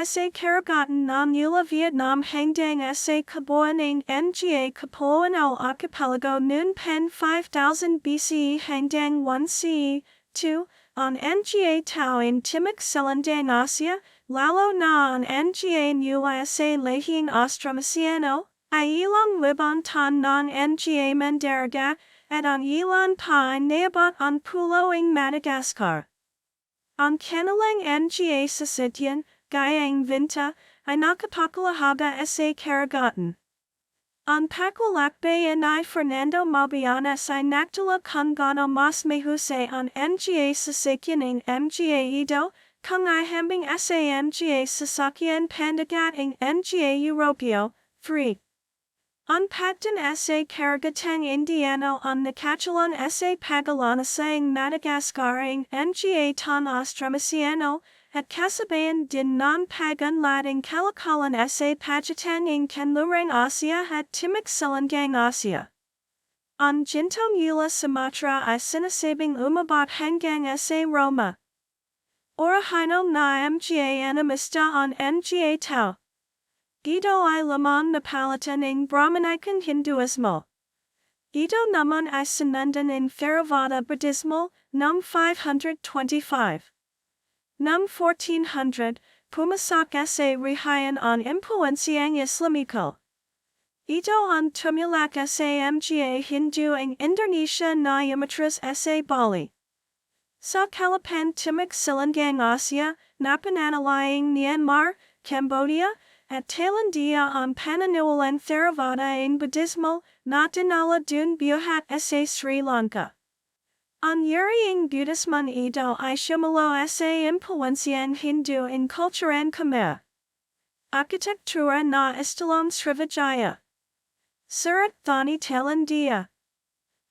sa karagatan ng Nula Vietnam hanggang sa kabuuan ng mga Kapuluan o Archipelago noon pen 5000 BCE hanggang 1 CE, 2, ang mga tao in Timog Silangang Asia, lalo na ang mga nula sa lehing Austronesiano, ay ilang libantan ng mga Mandaragat, at ang ilan pa ay naabot ang pulo ng Madagascar. Ang kanilang mga sasityan, gaya ng Vinta, ay nakapakalahaga sa karagatan. Ang paglakbay ni Fernando Magallanes ay nagdala kung gaano mas mahusay ang mga sasakyan ng mga ito, kung ay hambing sa mga sasakyan pandagat ng mga Europeo, 3. Ang pagdan sa karagatang Indiano ang nakatulong sa paglalasang Madagascar ang mga tan Austronesiano, at kasabayan din ng pag-unlad ang kalakalan sa pagitan ng kanlurang Asia at Timog Silangang Asia. Ang ginto mula Sumatra ay sinasabing umabot hanggang sa Roma. Orahino na mga animista ang mga tao. Ito ay lamang napalitan ng Brahmanican Hinduismo. Ito naman ay sinundan ng Theravada Buddhismo, noong 525. Noong 1400, pumasok sa rehiyon ang impluensyang Islamiko. Ito ang tumulak sa mga Hindu ang Indonesia na umatras sa Bali. Sa Kalapan Timog Silangang Asia, napananalayang Myanmar, Cambodia, at Thailandia ang pananawalang Theravada ng Buddhismo na dinala dun buhat sa Sri Lanka. Ang yuriang Buddhismo ito ay sumulo sa impluensyang Hindu in kulturan Khmer. Arkitektura na estilong Srivijaya. Surat Thani Thailandia.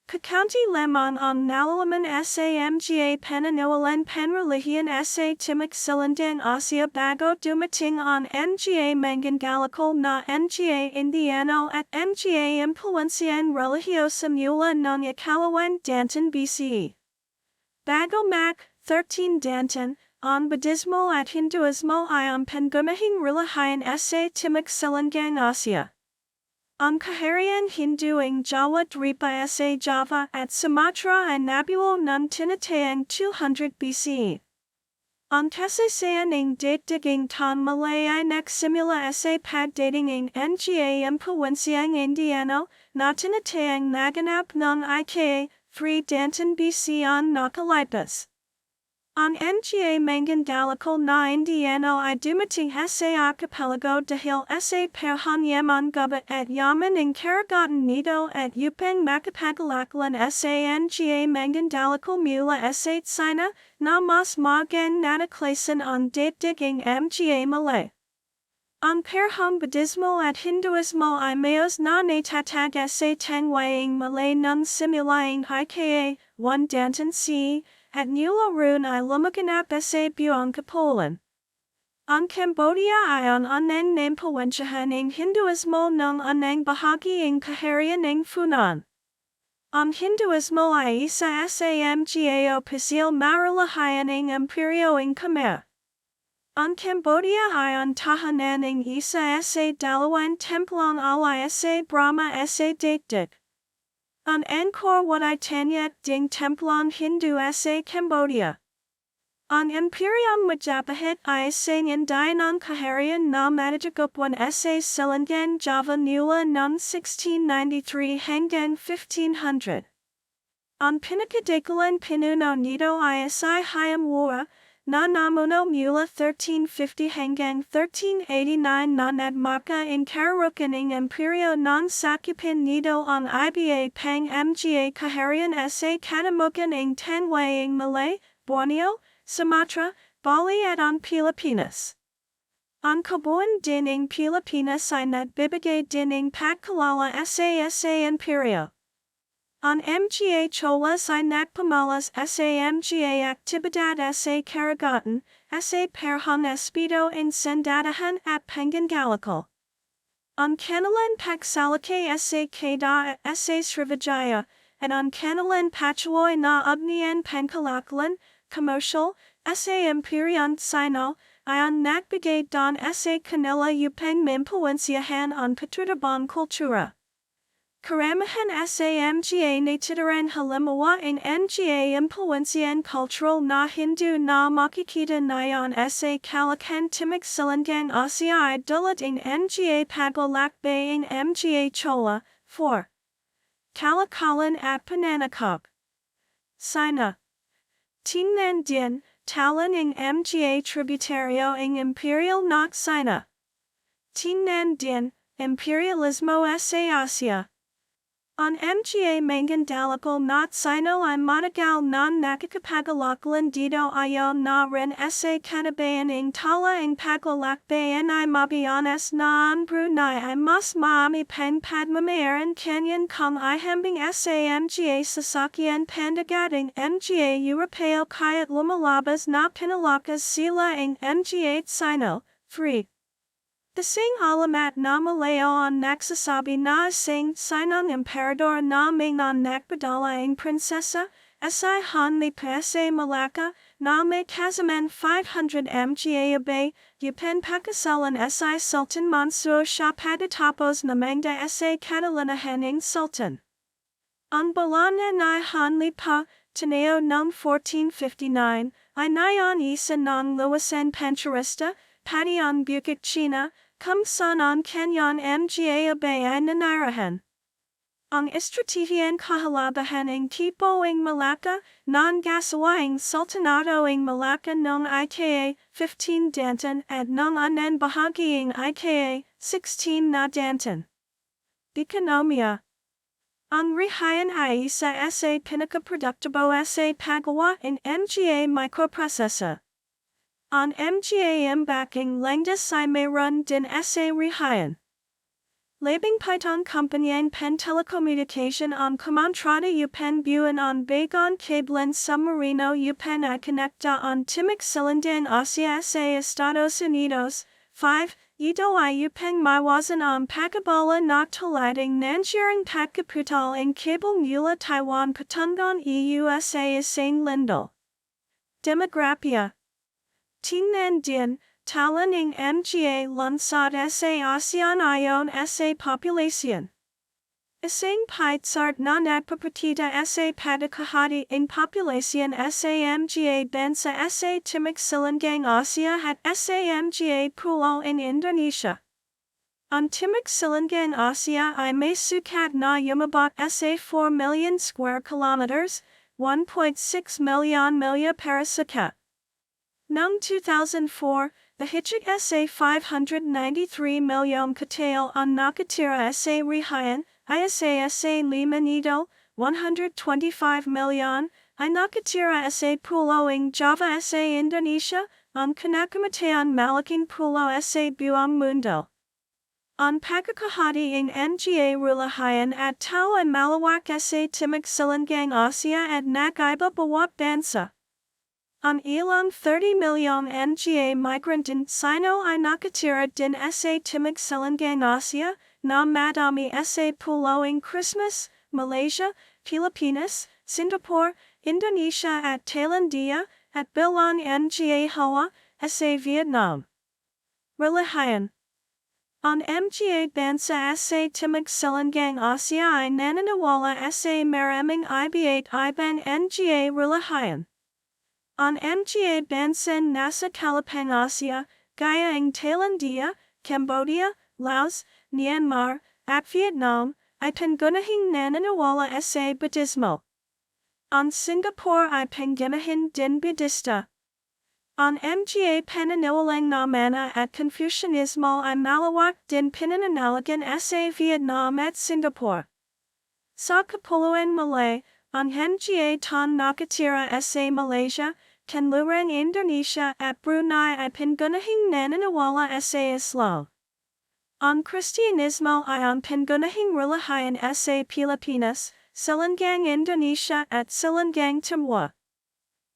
Kakaunti lemon ang nalalaman sa mga pananawalan panrelihiyan sa Timog Silangang Asya bago dumating ang mga manggagalikol na mga Indiano at mga impluensyang religyosa mula ng ikalawang daantan BCE. Bago Mak. 13 Daantan, ang Buddhismo at Hinduismo ay ang pangunahing relihiyon sa Timog Silangang Asya. Ang kahariang Hindu ng Jawa Dripa sa Java at Sumatra ay nabuo ng tinatayang 200 BCE. Ang kasaysayan ng daigdiging tan Malay ay nagsimula sa pagdating ng mga impluensyang Indiano na tinatayang naganap ng ika 3 Daantan BC ang nakalipas. Ang mga manggagalikol na Indiano ay dumating sa archipelago dahil sa perhanyaman gubat at yaman ng karagatan nito at upang makapagalaklan sa mga manggagalikol mula sa China na mas magang nataklasan ang daigdiging mga Malay. Ang parehong Buddhismo at Hinduismo ay mayos na natatag sa tangwayang Malay ng simulaing ika 1 Daantan C. At Nularoon ay lumaganap sa buong Kapolan. Ang Cambodia ay ang unang naimpluwensyahan ng Hinduismo ng unang bahagi ng kaharian ng Funan. Ang Hinduismo ay isa sa mga opisyal marelihiyon ng Imperyo ng Khmer. Ang Cambodia ay ang tahanan ng isa sa dalawang templong alay sa Brahma sa daigdig. Ang Angkor Wat ay tanyag ding templong Hindu sa Cambodia. Ang Imperyong Majapahit ay sanyanday ng kaharian na matagupwan sa Silangang Java mula ng 1693 hanggang 1500. Ang pinakadikalang pinuno nito ay Isai Hayam Wura, na namuno mula 1350 hanggang 1389 na nagmarka in kararukan ng Imperyo ng sakupin nito ang iba pang mga kaharian sa katamukan ng tangwayang Malay, Borneo, Sumatra, Bali at ang Pilipinas. Ang kabuuan din ng Pilipinas ay nagbibigay din ng pagkalala sa Imperyo. Ang mga Cholas ay nagpamalas sa mga aktibidad sa karagatan, sa perhang espito ng sandatahan at panggagalikol. Ang kanilang pagsalakay sa Kedah at sa Srivijaya, at ang kanilang patuloy na ugnayan pangkalaklan, commercial, sa Imperyong Sino, ay ang nagbigay don sa kanila upang maimpluwensyahan ang katutabang kultura. Karamihan sa mga natitiraang halimbawa ng mga impluensyang cultural na Hindu na makikita ngayon sa Kalakang Timog Silangang Asya ay dulot ng mga paglalakbay ng mga Chola. 4. Kalakalan at Pananakop. Sina. Tingnan din, talan ng mga tributaryo ng Imperial na Sina. Tingnan din, imperialismo sa Asya. Ang mga manggagalikol na Sino ay matagal na nakakapagalaklan dito ayaw na rin sa katabayan ng tala ang paglalakbayan ay mabiyanas na ang Brunei ay mas maami pang pagmamayaran kanyan kung ihambing sa mga sasakyan pandagating mga Europeo kaya't lumalabas na pinalakas sila ang mga Sino. 3. Kasing alamat na Malayo ang nagsasabi na isang Sinong emperador na may nagpadala ang prinsesa, sa Hanlipa sa Malacca, na may kasaman 500 mga abay, Yupan pakasalan sa Sultan Mansur siya patatapos na mangda sa Catalanahan ng Sultan. Ang balanan ay Hanlipa, Tineo noong 1459, ay nayon isa ng luwasan pancharista, pati ang Bukit China, kung saan ang kanyang mga abay ay nanirahan. Ang estratehiyan kahalabahan ng tipo ng Malacca, ng gasawa ng Sultanato ng Malacca noong ika 15 Daantan at noong unang bahagi ng ika 16 na Daantan. Ekonomiya. Ang rehiyon ay isa sa pinakaproduktibo sa paggawa ng mga microprocessor. Ang mga embaking langdas ay mayroon din sa rehiyon. Labing Pitong Company pen telecommunication on Kumantrada pen buan on Bagon Cablen Submarino pen Iconecta on Timok Silandan Asia sa Estados Unidos. 5. Ito pen Maiwasan on Pakabola Noctolighting Nanjiring Pakaputal in Cable Mula Taiwan Patungon EUSA Isang Lindel. Demographia. Tingnan din, Talan ng mga lunsod sa ASEAN ayon sa population. Isang pitsart na nagpapakita sa pagkakahati ng population sa mga bansa sa Timok Silangang Asia at sa mga pulo in Indonesia. Ang Timok Silangang Asia ay may sukat na yumabot sa 4 million square kilometers, 1.6 million milya para sikat. Noong 2004, the higit sa 593 milyon katao ang nakatira sa Rihayan, isa sa Limanito, 125 milyon, ay nakatira sa puloing Java sa Indonesia, ang kinakamatayan malaking pulo sa buong mundo. Ang pagkakahati ng mga Rihayan at tao ay malawak sa Timok Silangang Asia at nag-iba bawat bansa. Ang ilang 30 milyong mga migrantin Sino ay nakatira din sa Timok Silangang Asia, na madami sa puloing Christmas, Malaysia, Pilipinas, Singapore, Indonesia at Thailandia, at bilang mga Hoa, sa Vietnam. Relihian. Ang mga bansa sa Timok Silangang Asia ay naniniwala sa maraming iba't ibang mga relihiyan. Ang mga bansa nasa Kalapang Asia, gaya ng Thailandia, Cambodia, Laos, Myanmar, at Vietnam, ay pangunahing naniniwala sa Budismo. Ang Singapore ay pangunahin din Budista. Ang mga paniniwalang Namana at Confucianismo ay malawak din pinananawagan sa Vietnam at Singapore. Sa Kapuluan Malay, ang mga tan nakatira sa Malaysia, Kanlurang Indonesia at Brunei ay pangunahing naniniwala sa Islam. Ang Kristiyanismo ay ang pangunahing relihiyan sa Pilipinas, Silangang Indonesia at Silangang Timor.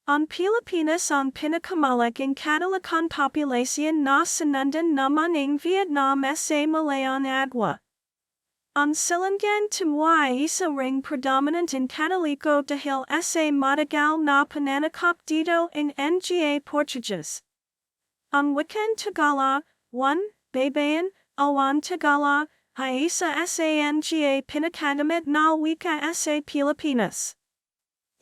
Ang Pilipinas ang pinakamalaking Katolikong population na sinundan naman ng Vietnam sa Malayang Agwa. Ang Silangang Timor ay isa ring predominant in Katoliko dahil sa matagal na pananakop dito ng mga Portuguese. Ang wikan Tagalog, 1. Baybayin, Awan Tagalog, ay isa sa mga pinakagamit na wika sa Pilipinas.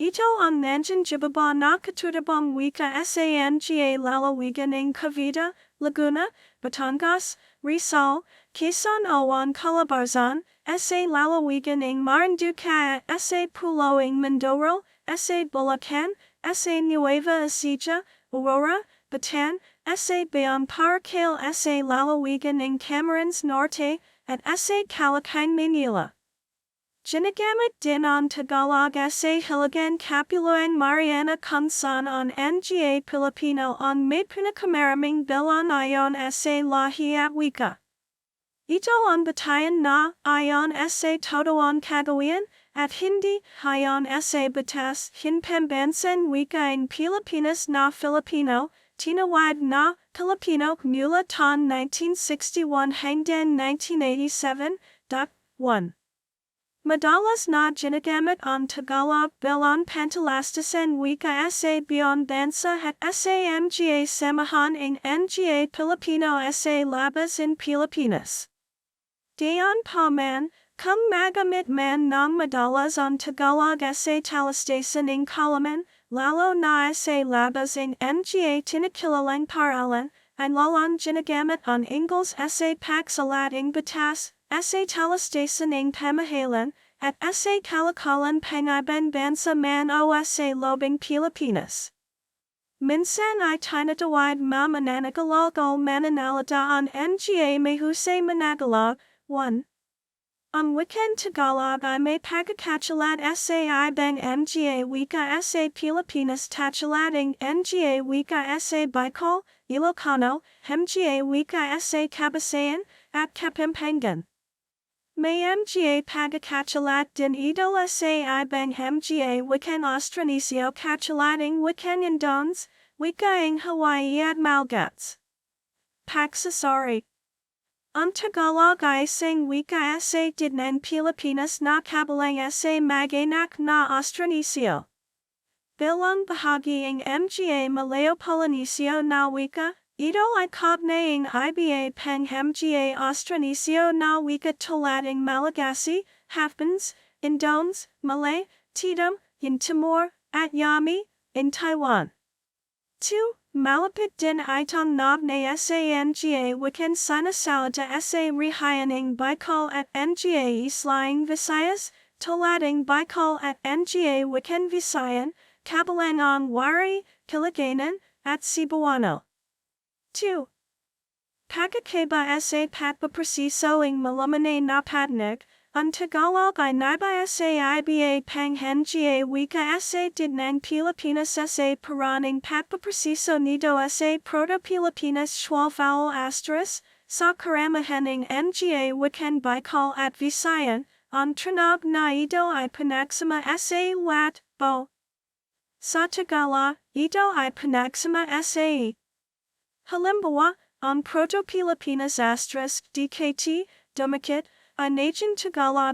Ito ang nangingibabaw na katutubong wika sa mga lalawigan ng Cavite, Laguna, Batangas, Rizal, Quezon Awan Calabarzon, sa lalawigan ng Marinduque sa puloing Mindoro, sa Bulacan, sa Nueva Ecija, Aurora, Batan, sa Bayong Paracale sa lalawigan ng Camarines Norte, at sa Calacang, Manila. Ginagamit din ang Tagalog sa Hilagang Kapuluang Mariana kung saan ang mga Pilipino ang may pinakamaraming bilang ayon sa lahi at wika. Ito ang batayan na ayon sa totoong kagawian at hindi ayon sa batas hinpambansan wika ng Pilipinas na Filipino, tinawag na Filipino mula taon 1961 hanggang 1987. 1. Madalas na ginagamit ang Tagalog bilang pantalastasan wika sa buong bansa at sa mga samahan ng mga Pilipino sa labas ng Pilipinas. Dayon pa man, kung magamit man ng madalas ang Tagalog sa talastasan ng kalaman, lalo na sa labas ng mga tinakilalang paralan, ay lalong ginagamit ang Ingles sa pagsalading batas, sa talastasan ng pamahalan, at sa kalakalan pangibang bansa man o sa lobing Pilipinas. Minsan ay tinatawag mananagalog o mananalita ang mga mahusay managalog. 1. Ang wikan Tagalog ay may pagkakachalat sa ibang mga wika sa Pilipinas tachalading mga wika sa Bicol, Ilocano, mga wika sa Kabasayan, at Kapampangan. May mga pagkakachalat din ito sa ibang mga wikan Austronesiyo kachalating wikan Indones, wikaing Hawaii at Malgats. Pagsasari. Ang Tagalog ay isang wika sa dignan Pilipinas na kabilang sa mag-anak na Austronesiyo. Bilang bahagi ng mga Malayo-Polynesio na wika, ito ay kaugnaing iba pang mga Austronesiyo na wika tulad ng Malagasy, Happans, Indones, Malay, Tetum, in Timor, at Yami, in Taiwan. 2. Malapit din itong nagnay sa mga wikan sinasalita sa Rihayaning Bicol at mga Islaing Visayas, tulading Bicol at mga wikan Visayan, kabilang ang Wari, Kilaganan, at Cebuano. 2. Pagkakaiba sa pagpapresiso ng malamanay na patnig, ang Tagalog ay naiba sa iba pang mga wika sa dignan Pilipinas sa paraning pagpapresiso nito sa Proto-Pilipinas 12 sa karamihan ng mga wikan Bicol at Visayan, ang tunog na ito ay pinagsama sa wat, bo. Sa Tagalog, ito ay pinagsama sa halimbawa, ang Proto-Pilipinas *DKT, dumikit, ay Najin Tagalog,